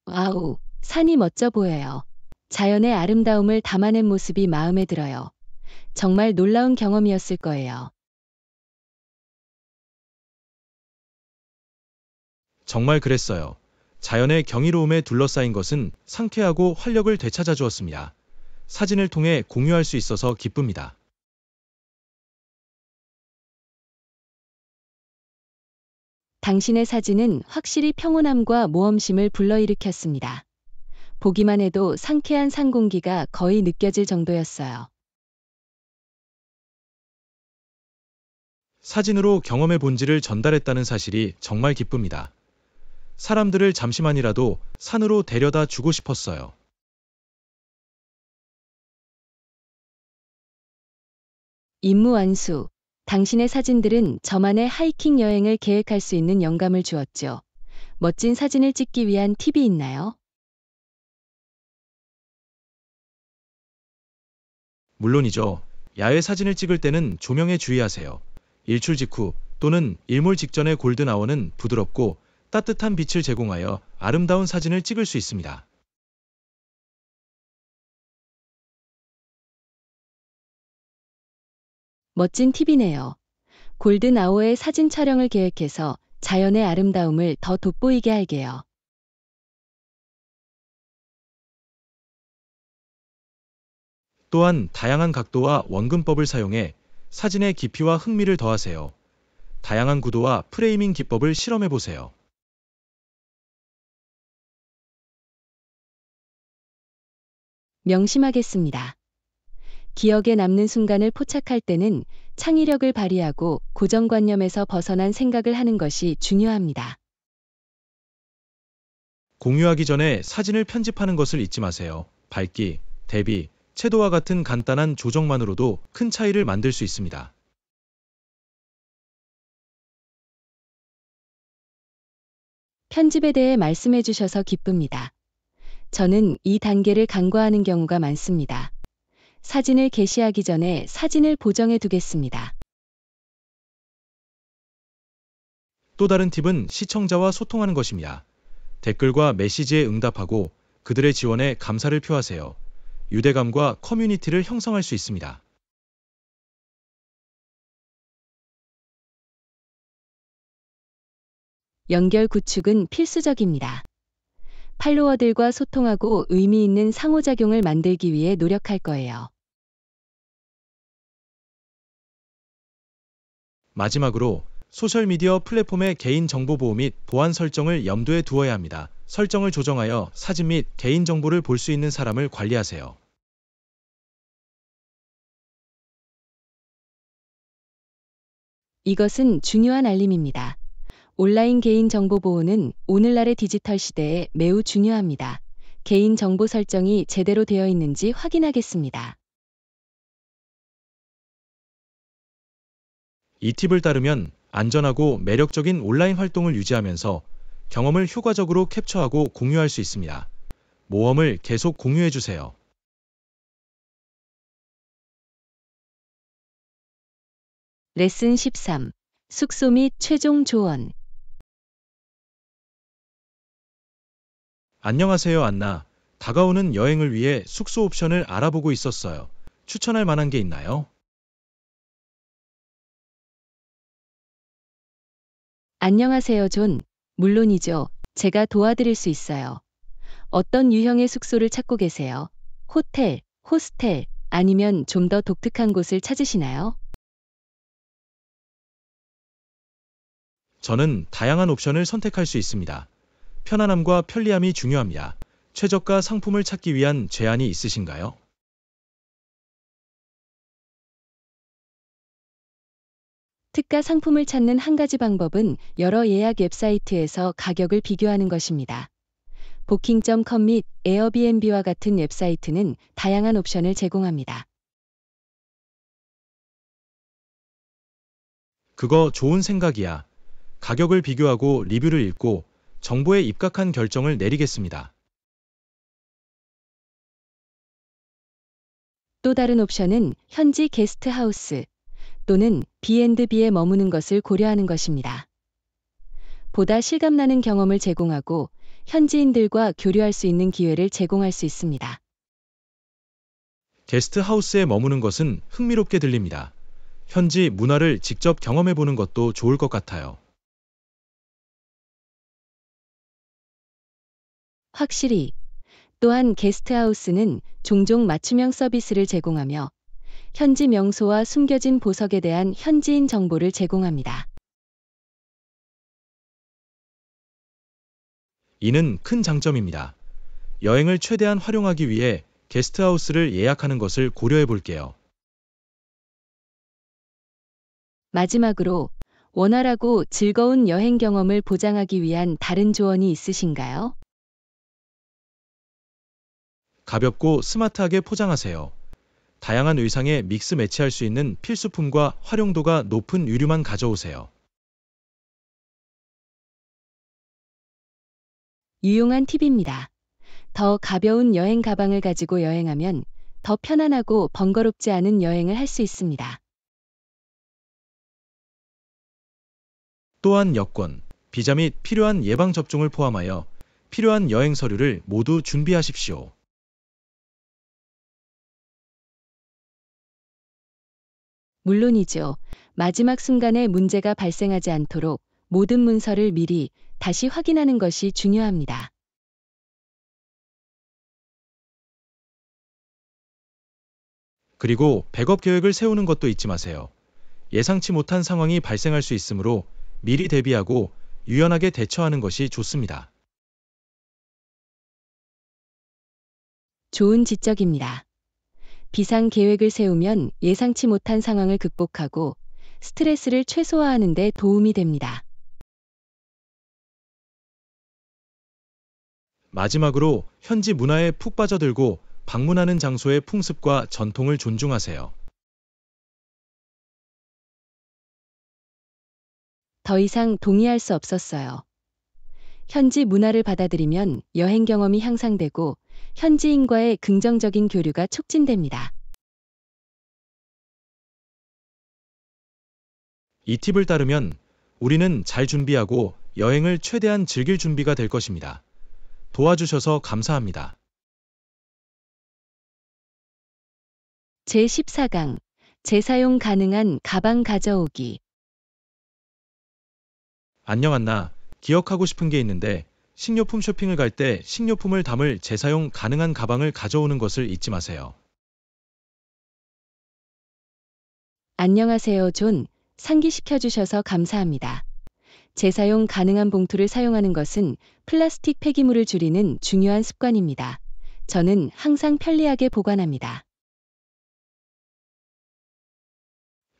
와우, 산이 멋져 보여요. 자연의 아름다움을 담아낸 모습이 마음에 들어요. 정말 놀라운 경험이었을 거예요. 정말 그랬어요. 자연의 경이로움에 둘러싸인 것은 상쾌하고 활력을 되찾아 주었습니다. 사진을 통해 공유할 수 있어서 기쁩니다. 당신의 사진은 확실히 평온함과 모험심을 불러일으켰습니다. 보기만 해도 상쾌한 산 공기가 거의 느껴질 정도였어요. 사진으로 경험의 본질을 전달했다는 사실이 정말 기쁩니다. 사람들을 잠시만이라도 산으로 데려다 주고 싶었어요. 임무 완수. 당신의 사진들은 저만의 하이킹 여행을 계획할 수 있는 영감을 주었죠. 멋진 사진을 찍기 위한 팁이 있나요? 물론이죠. 야외 사진을 찍을 때는 조명에 주의하세요. 일출 직후 또는 일몰 직전의 골든 아워는 부드럽고 따뜻한 빛을 제공하여 아름다운 사진을 찍을 수 있습니다. 멋진 팁이네요. 골든 아워의 사진 촬영을 계획해서 자연의 아름다움을 더 돋보이게 할게요. 또한 다양한 각도와 원근법을 사용해 사진의 깊이와 흥미를 더하세요. 다양한 구도와 프레이밍 기법을 실험해 보세요. 명심하겠습니다. 기억에 남는 순간을 포착할 때는 창의력을 발휘하고 고정관념에서 벗어난 생각을 하는 것이 중요합니다. 공유하기 전에 사진을 편집하는 것을 잊지 마세요. 밝기, 대비, 채도와 같은 간단한 조정만으로도 큰 차이를 만들 수 있습니다. 편집에 대해 말씀해 주셔서 기쁩니다. 저는 이 단계를 간과하는 경우가 많습니다. 사진을 게시하기 전에 사진을 보정해 두겠습니다. 또 다른 팁은 시청자와 소통하는 것입니다. 댓글과 메시지에 응답하고 그들의 지원에 감사를 표하세요. 유대감과 커뮤니티를 형성할 수 있습니다. 연결 구축은 필수적입니다. 팔로워들과 소통하고 의미 있는 상호작용을 만들기 위해 노력할 거예요. 마지막으로 소셜미디어 플랫폼의 개인정보 보호 및 보안 설정을 염두에 두어야 합니다. 설정을 조정하여 사진 및 개인정보를 볼 수 있는 사람을 관리하세요. 이것은 중요한 알림입니다. 온라인 개인정보 보호는 오늘날의 디지털 시대에 매우 중요합니다. 개인정보 설정이 제대로 되어 있는지 확인하겠습니다. 이 팁을 따르면 안전하고 매력적인 온라인 활동을 유지하면서 경험을 효과적으로 캡처하고 공유할 수 있습니다. 모험을 계속 공유해 주세요. 레슨 13. 숙소 및 최종 조언. 안녕하세요, 안나. 다가오는 여행을 위해 숙소 옵션을 알아보고 있었어요. 추천할 만한 게 있나요? 안녕하세요, 존. 물론이죠. 제가 도와드릴 수 있어요. 어떤 유형의 숙소를 찾고 계세요? 호텔, 호스텔, 아니면 좀 더 독특한 곳을 찾으시나요? 저는 다양한 옵션을 선택할 수 있습니다. 편안함과 편리함이 중요합니다. 최저가 상품을 찾기 위한 제안이 있으신가요? 특가 상품을 찾는 한 가지 방법은 여러 예약 웹사이트에서 가격을 비교하는 것입니다. booking.com 및 에어비앤비와 같은 웹사이트는 다양한 옵션을 제공합니다. 그거 좋은 생각이야. 가격을 비교하고 리뷰를 읽고 정보에 입각한 결정을 내리겠습니다. 또 다른 옵션은 현지 게스트하우스 또는 B&B에 머무는 것을 고려하는 것입니다. 보다 실감나는 경험을 제공하고 현지인들과 교류할 수 있는 기회를 제공할 수 있습니다. 게스트하우스에 머무는 것은 흥미롭게 들립니다. 현지 문화를 직접 경험해 보는 것도 좋을 것 같아요. 확실히. 또한 게스트하우스는 종종 맞춤형 서비스를 제공하며 현지 명소와 숨겨진 보석에 대한 현지인 정보를 제공합니다. 이는 큰 장점입니다. 여행을 최대한 활용하기 위해 게스트하우스를 예약하는 것을 고려해 볼게요. 마지막으로 원활하고 즐거운 여행 경험을 보장하기 위한 다른 조언이 있으신가요? 가볍고 스마트하게 포장하세요. 다양한 의상에 믹스 매치할 수 있는 필수품과 활용도가 높은 유류만 가져오세요. 유용한 팁입니다. 더 가벼운 여행 가방을 가지고 여행하면 더 편안하고 번거롭지 않은 여행을 할 수 있습니다. 또한 여권, 비자 및 필요한 예방접종을 포함하여 필요한 여행 서류를 모두 준비하십시오. 물론이죠. 마지막 순간에 문제가 발생하지 않도록 모든 문서를 미리 다시 확인하는 것이 중요합니다. 그리고 백업 계획을 세우는 것도 잊지 마세요. 예상치 못한 상황이 발생할 수 있으므로 미리 대비하고 유연하게 대처하는 것이 좋습니다. 좋은 지적입니다. 비상 계획을 세우면 예상치 못한 상황을 극복하고 스트레스를 최소화하는 데 도움이 됩니다. 마지막으로 현지 문화에 푹 빠져들고 방문하는 장소의 풍습과 전통을 존중하세요. 더 이상 동의할 수 없었어요. 현지 문화를 받아들이면 여행 경험이 향상되고 현지인과의 긍정적인 교류가 촉진됩니다. 이 팁을 따르면 우리는 잘 준비하고 여행을 최대한 즐길 준비가 될 것입니다. 도와주셔서 감사합니다. 제14강 재사용 가능한 가방 가져오기. 안녕 안나. 기억하고 싶은 게 있는데 식료품 쇼핑을 갈 때 식료품을 담을 재사용 가능한 가방을 가져오는 것을 잊지 마세요. 안녕하세요, 존. 상기시켜 주셔서 감사합니다. 재사용 가능한 봉투를 사용하는 것은 플라스틱 폐기물을 줄이는 중요한 습관입니다. 저는 항상 편리하게 보관합니다.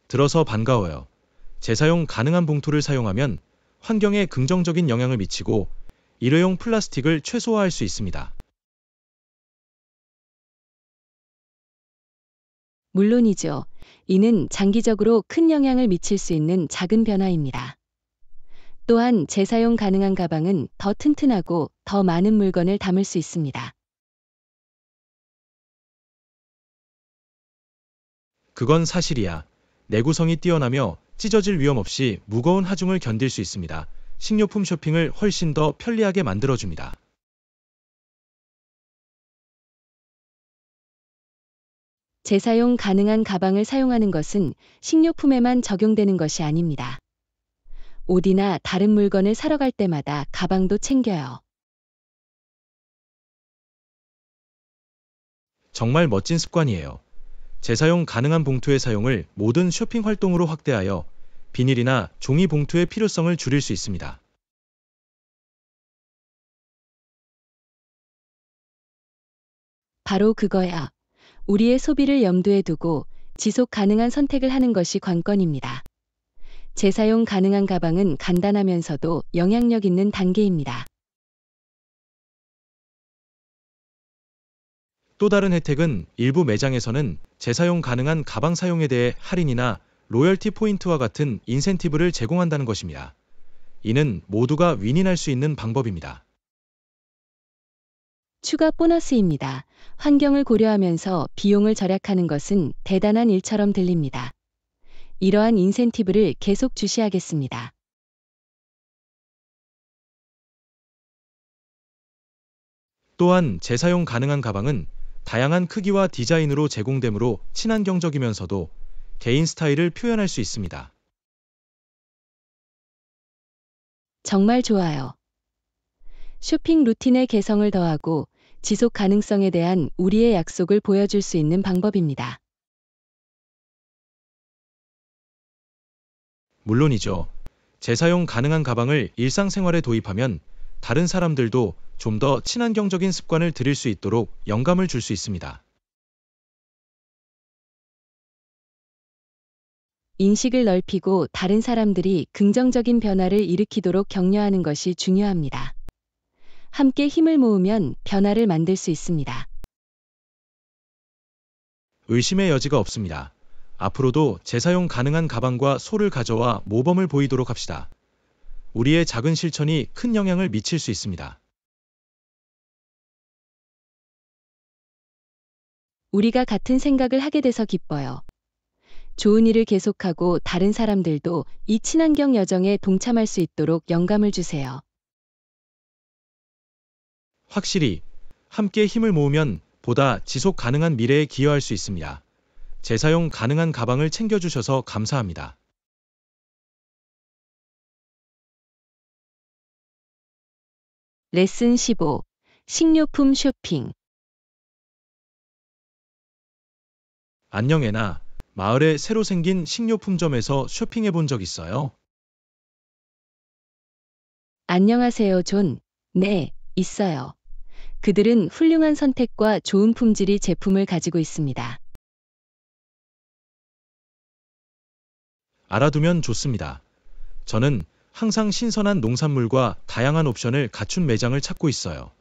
들어서 반가워요. 재사용 가능한 봉투를 사용하면 환경에 긍정적인 영향을 미치고 일회용 플라스틱을 최소화할 수 있습니다. 물론이죠. 이는 장기적으로 큰 영향을 미칠 수 있는 작은 변화입니다. 또한 재사용 가능한 가방은 더 튼튼하고 더 많은 물건을 담을 수 있습니다. 그건 사실이야. 내구성이 뛰어나며 찢어질 위험 없이 무거운 하중을 견딜 수 있습니다. 식료품 쇼핑을 훨씬 더 편리하게 만들어줍니다. 재사용 가능한 가방을 사용하는 것은 식료품에만 적용되는 것이 아닙니다. 옷이나 다른 물건을 사러 갈 때마다 가방도 챙겨요. 정말 멋진 습관이에요. 재사용 가능한 봉투의 사용을 모든 쇼핑 활동으로 확대하여 비닐이나 종이 봉투의 필요성을 줄일 수 있습니다. 바로 그거야. 우리의 소비를 염두에 두고 지속 가능한 선택을 하는 것이 관건입니다. 재사용 가능한 가방은 간단하면서도 영향력 있는 단계입니다. 또 다른 혜택은 일부 매장에서는 재사용 가능한 가방 사용에 대해 할인이나 로열티 포인트와 같은 인센티브를 제공한다는 것입니다. 이는 모두가 윈윈할 수 있는 방법입니다. 추가 보너스입니다. 환경을 고려하면서 비용을 절약하는 것은 대단한 일처럼 들립니다. 이러한 인센티브를 계속 주시하겠습니다. 또한 재사용 가능한 가방은 다양한 크기와 디자인으로 제공되므로 친환경적이면서도 개인 스타일을 표현할 수 있습니다. 정말 좋아요. 쇼핑 루틴에 개성을 더하고 지속 가능성에 대한 우리의 약속을 보여줄 수 있는 방법입니다. 물론이죠. 재사용 가능한 가방을 일상생활에 도입하면 다른 사람들도 좀 더 친환경적인 습관을 들일 수 있도록 영감을 줄 수 있습니다. 인식을 넓히고 다른 사람들이 긍정적인 변화를 일으키도록 격려하는 것이 중요합니다. 함께 힘을 모으면 변화를 만들 수 있습니다. 의심의 여지가 없습니다. 앞으로도 재사용 가능한 가방과 소를 가져와 모범을 보이도록 합시다. 우리의 작은 실천이 큰 영향을 미칠 수 있습니다. 우리가 같은 생각을 하게 돼서 기뻐요. 좋은 일을 계속하고 다른 사람들도 이 친환경 여정에 동참할 수 있도록 영감을 주세요. 확실히 함께 힘을 모으면 보다 지속 가능한 미래에 기여할 수 있습니다. 재사용 가능한 가방을 챙겨주셔서 감사합니다. 레슨 15. 식료품 쇼핑. 안녕 애나, 마을에 새로 생긴 식료품점에서 쇼핑해 본 적 있어요? 안녕하세요, 존. 네, 있어요. 그들은 훌륭한 선택과 좋은 품질의 제품을 가지고 있습니다. 알아두면 좋습니다. 저는 항상 신선한 농산물과 다양한 옵션을 갖춘 매장을 찾고 있어요.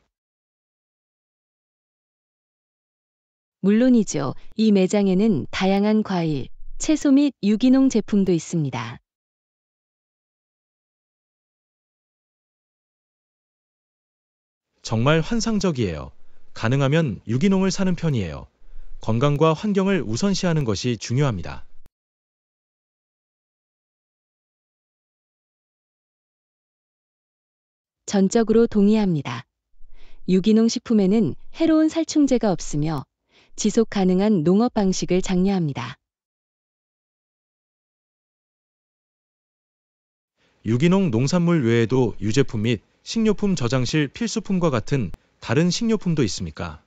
물론이죠. 이 매장에는 다양한 과일, 채소 및 유기농 제품도 있습니다. 정말 환상적이에요. 가능하면 유기농을 사는 편이에요. 건강과 환경을 우선시하는 것이 중요합니다. 전적으로 동의합니다. 유기농 식품에는 해로운 살충제가 없으며 지속 가능한 농업 방식을 장려합니다. 유기농 농산물 외에도 유제품 및 식료품 저장실 필수품과 같은 다른 식료품도 있습니까?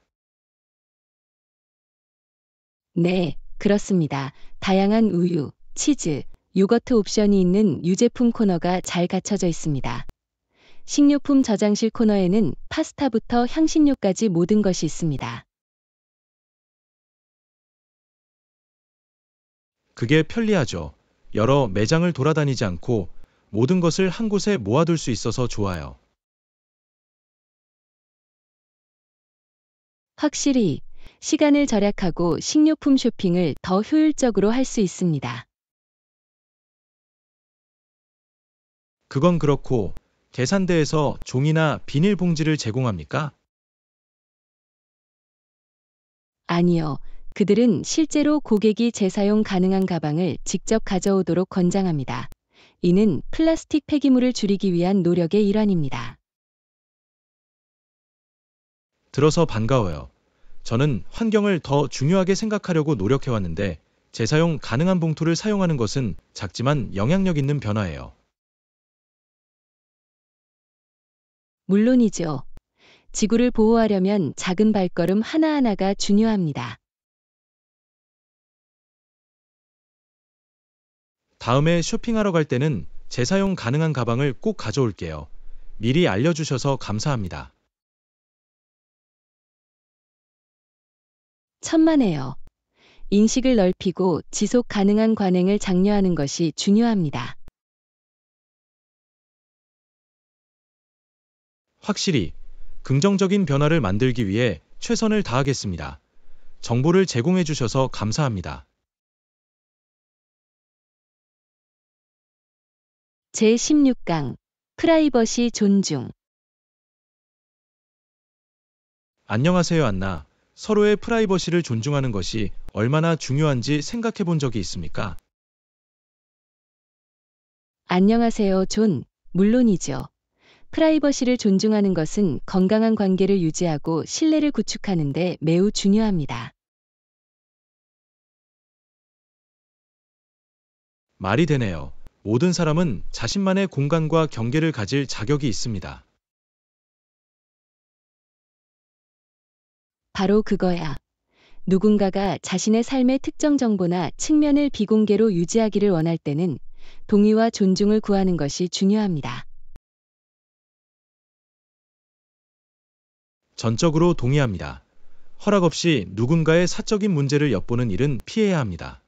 네, 그렇습니다. 다양한 우유, 치즈, 요거트 옵션이 있는 유제품 코너가 잘 갖춰져 있습니다. 식료품 저장실 코너에는 파스타부터 향신료까지 모든 것이 있습니다. 그게 편리하죠. 여러 매장을 돌아다니지 않고 모든 것을 한 곳에 모아둘 수 있어서 좋아요. 확실히 시간을 절약하고 식료품 쇼핑을 더 효율적으로 할 수 있습니다. 그건 그렇고 계산대에서 종이나 비닐봉지를 제공합니까? 아니요. 그들은 실제로 고객이 재사용 가능한 가방을 직접 가져오도록 권장합니다. 이는 플라스틱 폐기물을 줄이기 위한 노력의 일환입니다. 들어서 반가워요. 저는 환경을 더 중요하게 생각하려고 노력해왔는데 재사용 가능한 봉투를 사용하는 것은 작지만 영향력 있는 변화예요. 물론이죠. 지구를 보호하려면 작은 발걸음 하나하나가 중요합니다. 다음에 쇼핑하러 갈 때는 재사용 가능한 가방을 꼭 가져올게요. 미리 알려주셔서 감사합니다. 천만에요. 인식을 넓히고 지속 가능한 관행을 장려하는 것이 중요합니다. 확실히 긍정적인 변화를 만들기 위해 최선을 다하겠습니다. 정보를 제공해 주셔서 감사합니다. 제16강 프라이버시 존중. 안녕하세요, 안나. 서로의 프라이버시를 존중하는 것이 얼마나 중요한지 생각해 본 적이 있습니까? 안녕하세요, 존. 물론이죠. 프라이버시를 존중하는 것은 건강한 관계를 유지하고 신뢰를 구축하는 데 매우 중요합니다. 말이 되네요. 모든 사람은 자신만의 공간과 경계를 가질 자격이 있습니다. 바로 그거야. 누군가가 자신의 삶의 특정 정보나 측면을 비공개로 유지하기를 원할 때는 동의와 존중을 구하는 것이 중요합니다. 전적으로 동의합니다. 허락 없이 누군가의 사적인 문제를 엿보는 일은 피해야 합니다.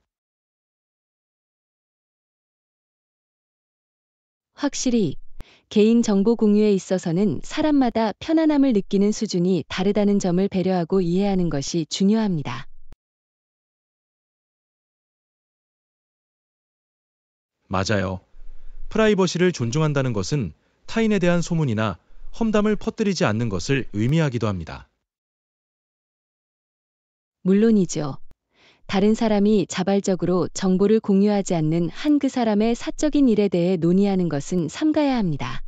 확실히 개인정보 공유에 있어서는 사람마다 편안함을 느끼는 수준이 다르다는 점을 배려하고 이해하는 것이 중요합니다. 맞아요. 프라이버시를 존중한다는 것은 타인에 대한 소문이나 험담을 퍼뜨리지 않는 것을 의미하기도 합니다. 물론이죠. 다른 사람이 자발적으로 정보를 공유하지 않는 한 그 사람의 사적인 일에 대해 논의하는 것은 삼가야 합니다.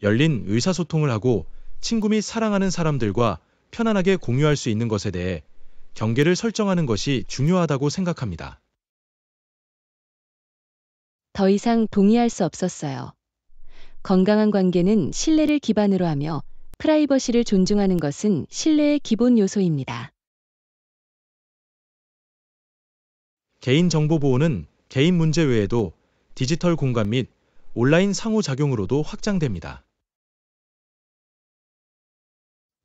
열린 의사소통을 하고 친구 및 사랑하는 사람들과 편안하게 공유할 수 있는 것에 대해 경계를 설정하는 것이 중요하다고 생각합니다. 더 이상 동의할 수 없었어요. 건강한 관계는 신뢰를 기반으로 하며 프라이버시를 존중하는 것은 신뢰의 기본 요소입니다. 개인정보 보호는 개인 문제 외에도 디지털 공간 및 온라인 상호작용으로도 확장됩니다.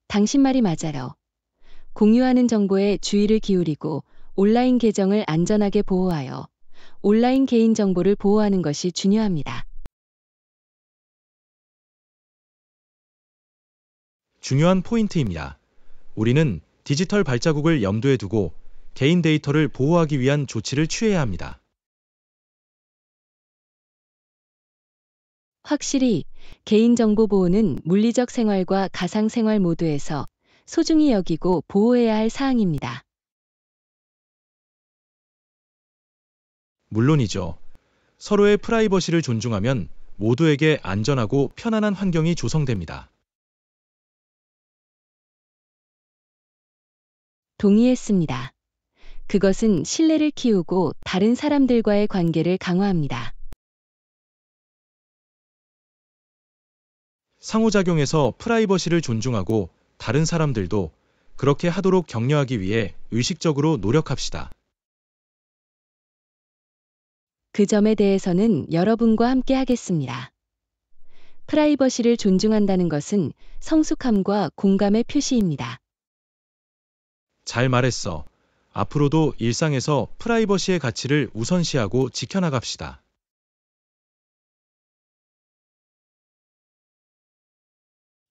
당신 말이 맞아요. 공유하는 정보에 주의를 기울이고 온라인 계정을 안전하게 보호하여 온라인 개인정보를 보호하는 것이 중요합니다. 중요한 포인트입니다. 우리는 디지털 발자국을 염두에 두고 개인 데이터를 보호하기 위한 조치를 취해야 합니다. 확실히 개인정보 보호는 물리적 생활과 가상생활 모두에서 소중히 여기고 보호해야 할 사항입니다. 물론이죠. 서로의 프라이버시를 존중하면 모두에게 안전하고 편안한 환경이 조성됩니다. 동의했습니다. 그것은 신뢰를 키우고 다른 사람들과의 관계를 강화합니다. 상호작용에서 프라이버시를 존중하고 다른 사람들도 그렇게 하도록 격려하기 위해 의식적으로 노력합시다. 그 점에 대해서는 여러분과 함께 하겠습니다. 프라이버시를 존중한다는 것은 성숙함과 공감의 표시입니다. 잘 말했어. 앞으로도 일상에서 프라이버시의 가치를 우선시하고 지켜나갑시다.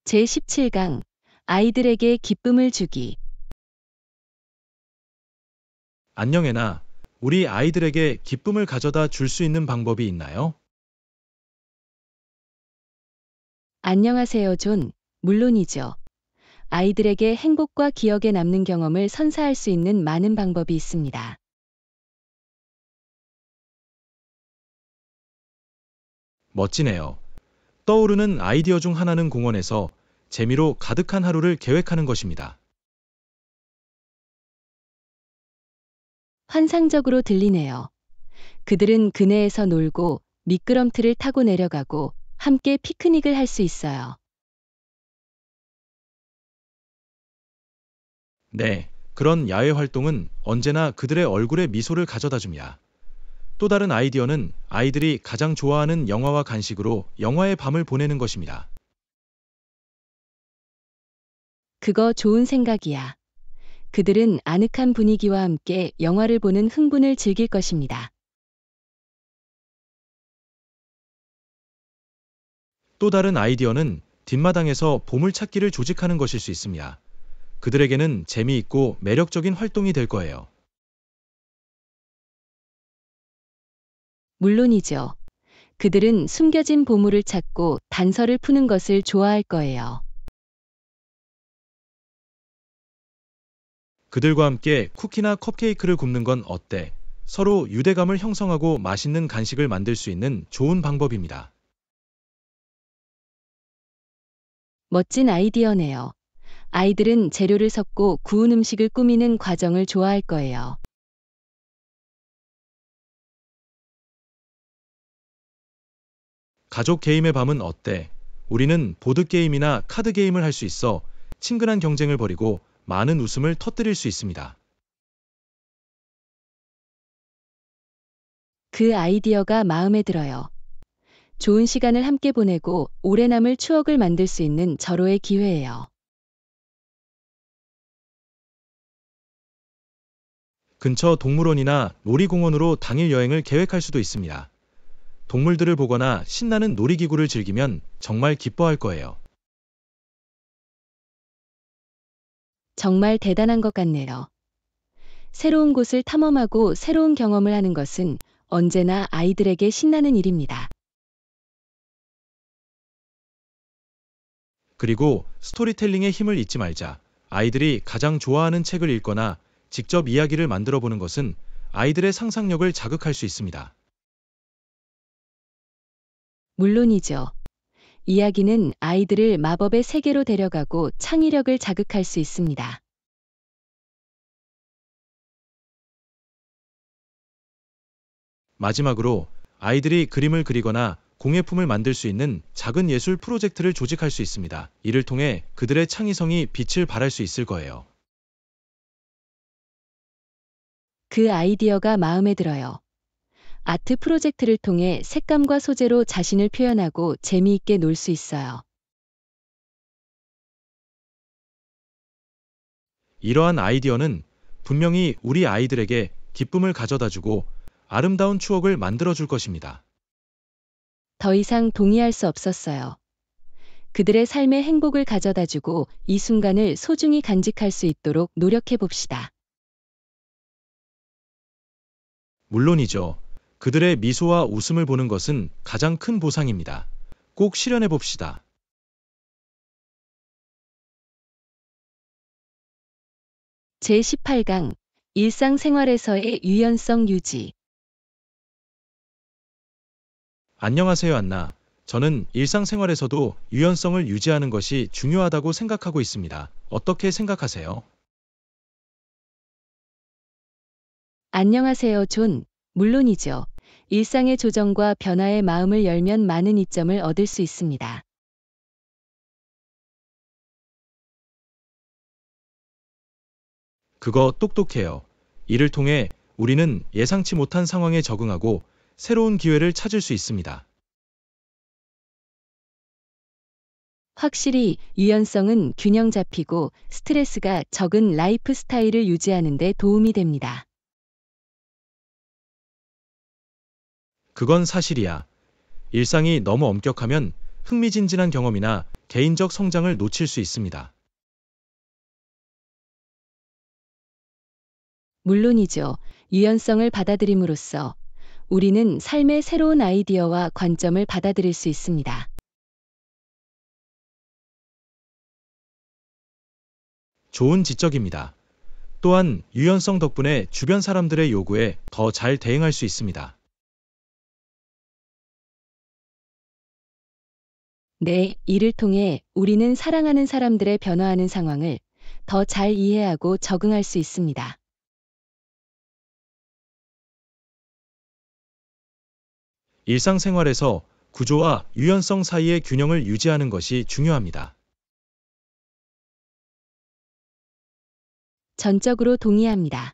제17강 아이들에게 기쁨을 주기. 안녕 애나, 우리 아이들에게 기쁨을 가져다 줄 수 있는 방법이 있나요? 안녕하세요, 존. 물론이죠. 아이들에게 행복과 기억에 남는 경험을 선사할 수 있는 많은 방법이 있습니다. 멋지네요. 떠오르는 아이디어 중 하나는 공원에서 재미로 가득한 하루를 계획하는 것입니다. 환상적으로 들리네요. 그들은 그네에서 놀고 미끄럼틀을 타고 내려가고 함께 피크닉을 할 수 있어요. 네, 그런 야외 활동은 언제나 그들의 얼굴에 미소를 가져다 줍니다. 또 다른 아이디어는 아이들이 가장 좋아하는 영화와 간식으로 영화의 밤을 보내는 것입니다. 그거 좋은 생각이야. 그들은 아늑한 분위기와 함께 영화를 보는 흥분을 즐길 것입니다. 또 다른 아이디어는 뒷마당에서 보물찾기를 조직하는 것일 수 있습니다. 그들에게는 재미있고 매력적인 활동이 될 거예요. 물론이죠. 그들은 숨겨진 보물을 찾고 단서를 푸는 것을 좋아할 거예요. 그들과 함께 쿠키나 컵케이크를 굽는 건 어때? 서로 유대감을 형성하고 맛있는 간식을 만들 수 있는 좋은 방법입니다. 멋진 아이디어네요. 아이들은 재료를 섞고 구운 음식을 꾸미는 과정을 좋아할 거예요. 가족 게임의 밤은 어때? 우리는 보드게임이나 카드게임을 할 수 있어 친근한 경쟁을 벌이고 많은 웃음을 터뜨릴 수 있습니다. 그 아이디어가 마음에 들어요. 좋은 시간을 함께 보내고 오래 남을 추억을 만들 수 있는 절호의 기회예요. 근처 동물원이나 놀이공원으로 당일 여행을 계획할 수도 있습니다. 동물들을 보거나 신나는 놀이기구를 즐기면 정말 기뻐할 거예요. 정말 대단한 것 같네요. 새로운 곳을 탐험하고 새로운 경험을 하는 것은 언제나 아이들에게 신나는 일입니다. 그리고 스토리텔링의 힘을 잊지 말자. 아이들이 가장 좋아하는 책을 읽거나 직접 이야기를 만들어 보는 것은 아이들의 상상력을 자극할 수 있습니다. 물론이죠. 이야기는 아이들을 마법의 세계로 데려가고 창의력을 자극할 수 있습니다. 마지막으로 아이들이 그림을 그리거나 공예품을 만들 수 있는 작은 예술 프로젝트를 조직할 수 있습니다. 이를 통해 그들의 창의성이 빛을 발할 수 있을 거예요. 그 아이디어가 마음에 들어요. 아트 프로젝트를 통해 색감과 소재로 자신을 표현하고 재미있게 놀 수 있어요. 이러한 아이디어는 분명히 우리 아이들에게 기쁨을 가져다주고 아름다운 추억을 만들어줄 것입니다. 더 이상 동의할 수 없었어요. 그들의 삶의 행복을 가져다주고 이 순간을 소중히 간직할 수 있도록 노력해 봅시다. 물론이죠. 그들의 미소와 웃음을 보는 것은 가장 큰 보상입니다. 꼭 실현해 봅시다. 제18강 일상생활에서의 유연성 유지. 안녕하세요, 안나. 저는 일상생활에서도 유연성을 유지하는 것이 중요하다고 생각하고 있습니다. 어떻게 생각하세요? 안녕하세요, 존. 물론이죠. 일상의 조정과 변화에 마음을 열면 많은 이점을 얻을 수 있습니다. 그거 똑똑해요. 이를 통해 우리는 예상치 못한 상황에 적응하고 새로운 기회를 찾을 수 있습니다. 확실히 유연성은 균형 잡히고 스트레스가 적은 라이프 스타일을 유지하는 데 도움이 됩니다. 그건 사실이야. 일상이 너무 엄격하면 흥미진진한 경험이나 개인적 성장을 놓칠 수 있습니다. 물론이죠. 유연성을 받아들임으로써 우리는 삶의 새로운 아이디어와 관점을 받아들일 수 있습니다. 좋은 지적입니다. 또한 유연성 덕분에 주변 사람들의 요구에 더 잘 대응할 수 있습니다. 네, 이를 통해 우리는 사랑하는 사람들의 변화하는 상황을 더 잘 이해하고 적응할 수 있습니다. 일상생활에서 구조와 유연성 사이의 균형을 유지하는 것이 중요합니다. 전적으로 동의합니다.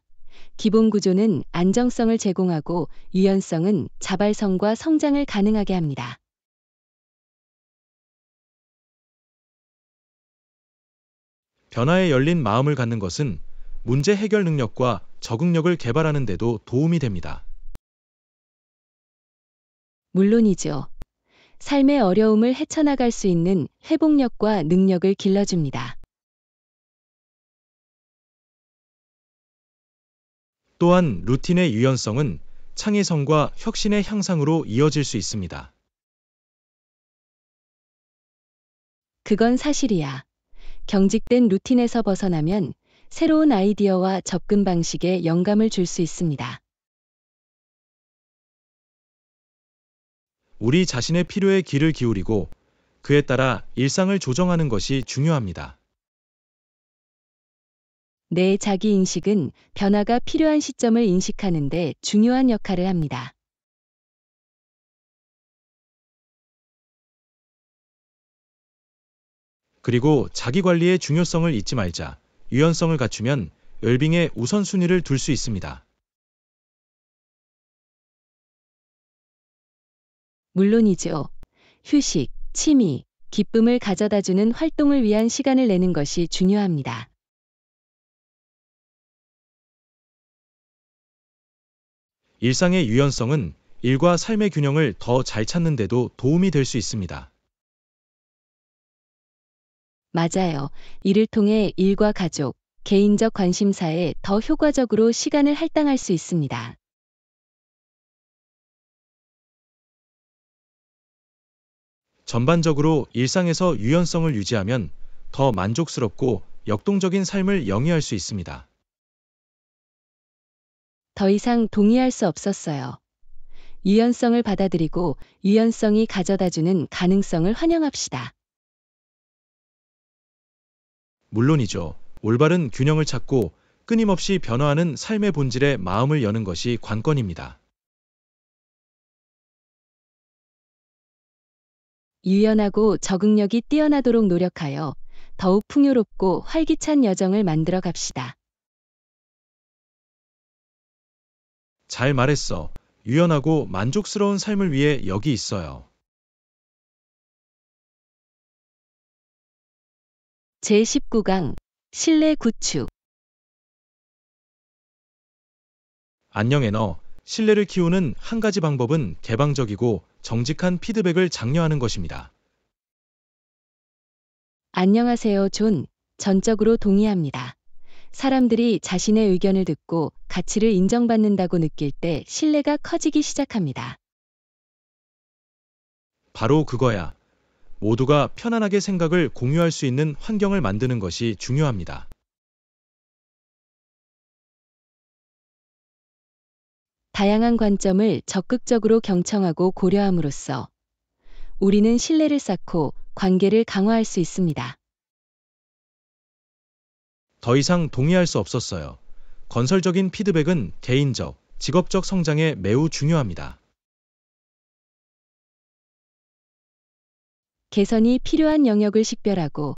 기본 구조는 안정성을 제공하고 유연성은 자발성과 성장을 가능하게 합니다. 변화에 열린 마음을 갖는 것은 문제 해결 능력과 적응력을 개발하는 데도 도움이 됩니다. 물론이죠. 삶의 어려움을 헤쳐나갈 수 있는 회복력과 능력을 길러줍니다. 또한 루틴의 유연성은 창의성과 혁신의 향상으로 이어질 수 있습니다. 그건 사실이야. 경직된 루틴에서 벗어나면 새로운 아이디어와 접근 방식에 영감을 줄 수 있습니다. 우리 자신의 필요에 귀를 기울이고 그에 따라 일상을 조정하는 것이 중요합니다. 내 자기 인식은 변화가 필요한 시점을 인식하는 데 중요한 역할을 합니다. 그리고 자기 관리의 중요성을 잊지 말자. 유연성을 갖추면 웰빙에 우선순위를 둘 수 있습니다. 물론이죠. 휴식, 취미, 기쁨을 가져다주는 활동을 위한 시간을 내는 것이 중요합니다. 일상의 유연성은 일과 삶의 균형을 더 잘 찾는 데도 도움이 될 수 있습니다. 맞아요. 이를 통해 일과 가족, 개인적 관심사에 더 효과적으로 시간을 할당할 수 있습니다. 전반적으로 일상에서 유연성을 유지하면 더 만족스럽고 역동적인 삶을 영위할 수 있습니다. 더 이상 동의할 수 없었어요. 유연성을 받아들이고 유연성이 가져다주는 가능성을 환영합시다. 물론이죠. 올바른 균형을 찾고 끊임없이 변화하는 삶의 본질에 마음을 여는 것이 관건입니다. 유연하고 적응력이 뛰어나도록 노력하여 더욱 풍요롭고 활기찬 여정을 만들어 갑시다. 잘 말했어. 유연하고 만족스러운 삶을 위해 여기 있어요. 제19강 신뢰 구축. 안녕 애너. 신뢰를 키우는 한 가지 방법은 개방적이고 정직한 피드백을 장려하는 것입니다. 안녕하세요, 존. 전적으로 동의합니다. 사람들이 자신의 의견을 듣고 가치를 인정받는다고 느낄 때 신뢰가 커지기 시작합니다. 바로 그거야. 모두가 편안하게 생각을 공유할 수 있는 환경을 만드는 것이 중요합니다. 다양한 관점을 적극적으로 경청하고 고려함으로써 우리는 신뢰를 쌓고 관계를 강화할 수 있습니다. 더 이상 동의할 수 없었어요. 건설적인 피드백은 개인적, 직업적 성장에 매우 중요합니다. 개선이 필요한 영역을 식별하고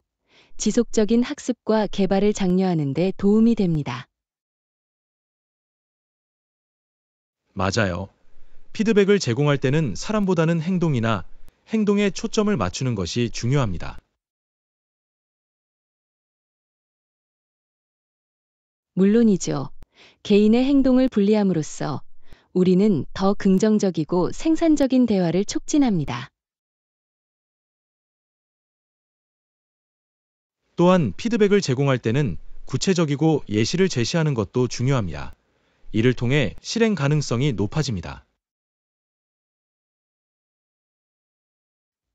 지속적인 학습과 개발을 장려하는 데 도움이 됩니다. 맞아요. 피드백을 제공할 때는 사람보다는 행동이나 행동에 초점을 맞추는 것이 중요합니다. 물론이죠. 개인의 행동을 분리함으로써 우리는 더 긍정적이고 생산적인 대화를 촉진합니다. 또한 피드백을 제공할 때는 구체적이고 예시를 제시하는 것도 중요합니다. 이를 통해 실행 가능성이 높아집니다.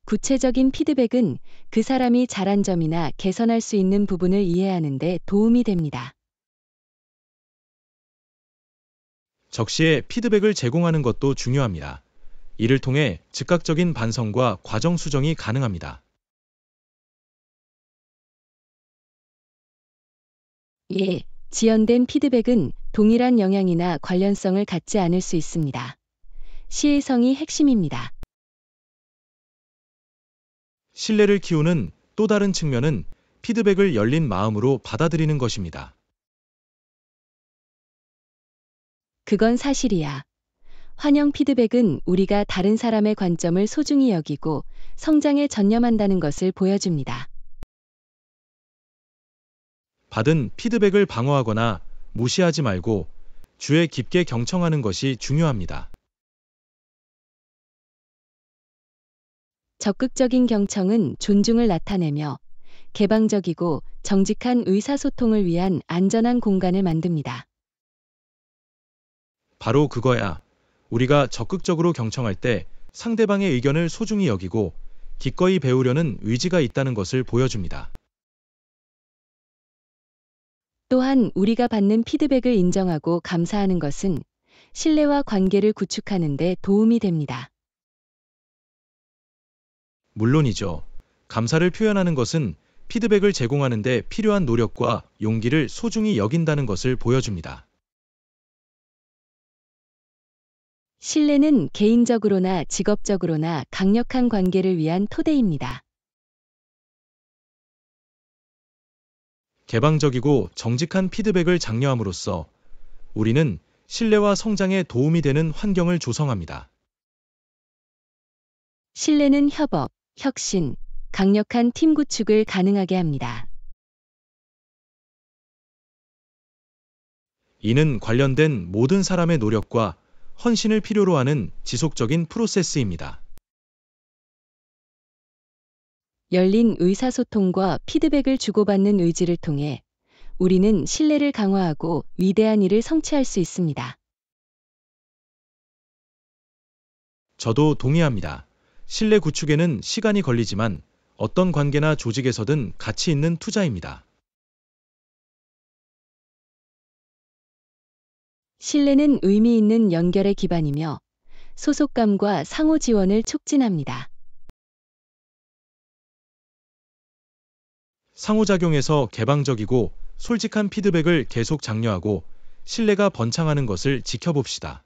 구체적인 피드백은 그 사람이 잘한 점이나 개선할 수 있는 부분을 이해하는 데 도움이 됩니다. 적시에 피드백을 제공하는 것도 중요합니다. 이를 통해 즉각적인 반성과 과정 수정이 가능합니다. 예, 지연된 피드백은 동일한 영향이나 관련성을 갖지 않을 수 있습니다. 시의성이 핵심입니다. 신뢰를 키우는 또 다른 측면은 피드백을 열린 마음으로 받아들이는 것입니다. 그건 사실이야. 환영 피드백은 우리가 다른 사람의 관점을 소중히 여기고 성장에 전념한다는 것을 보여줍니다. 받은 피드백을 방어하거나 무시하지 말고 주에 깊게 경청하는 것이 중요합니다. 적극적인 경청은 존중을 나타내며 개방적이고 정직한 의사소통을 위한 안전한 공간을 만듭니다. 바로 그거야. 우리가 적극적으로 경청할 때 상대방의 의견을 소중히 여기고 기꺼이 배우려는 의지가 있다는 것을 보여줍니다. 또한 우리가 받는 피드백을 인정하고 감사하는 것은 신뢰와 관계를 구축하는 데 도움이 됩니다. 물론이죠. 감사를 표현하는 것은 피드백을 제공하는 데 필요한 노력과 용기를 소중히 여긴다는 것을 보여줍니다. 신뢰는 개인적으로나 직업적으로나 강력한 관계를 위한 토대입니다. 개방적이고 정직한 피드백을 장려함으로써 우리는 신뢰와 성장에 도움이 되는 환경을 조성합니다. 신뢰는 협업, 혁신, 강력한 팀 구축을 가능하게 합니다. 이는 관련된 모든 사람의 노력과 헌신을 필요로 하는 지속적인 프로세스입니다. 열린 의사소통과 피드백을 주고받는 의지를 통해 우리는 신뢰를 강화하고 위대한 일을 성취할 수 있습니다. 저도 동의합니다. 신뢰 구축에는 시간이 걸리지만 어떤 관계나 조직에서든 가치 있는 투자입니다. 신뢰는 의미 있는 연결의 기반이며 소속감과 상호 지원을 촉진합니다. 상호작용에서 개방적이고 솔직한 피드백을 계속 장려하고 신뢰가 번창하는 것을 지켜봅시다.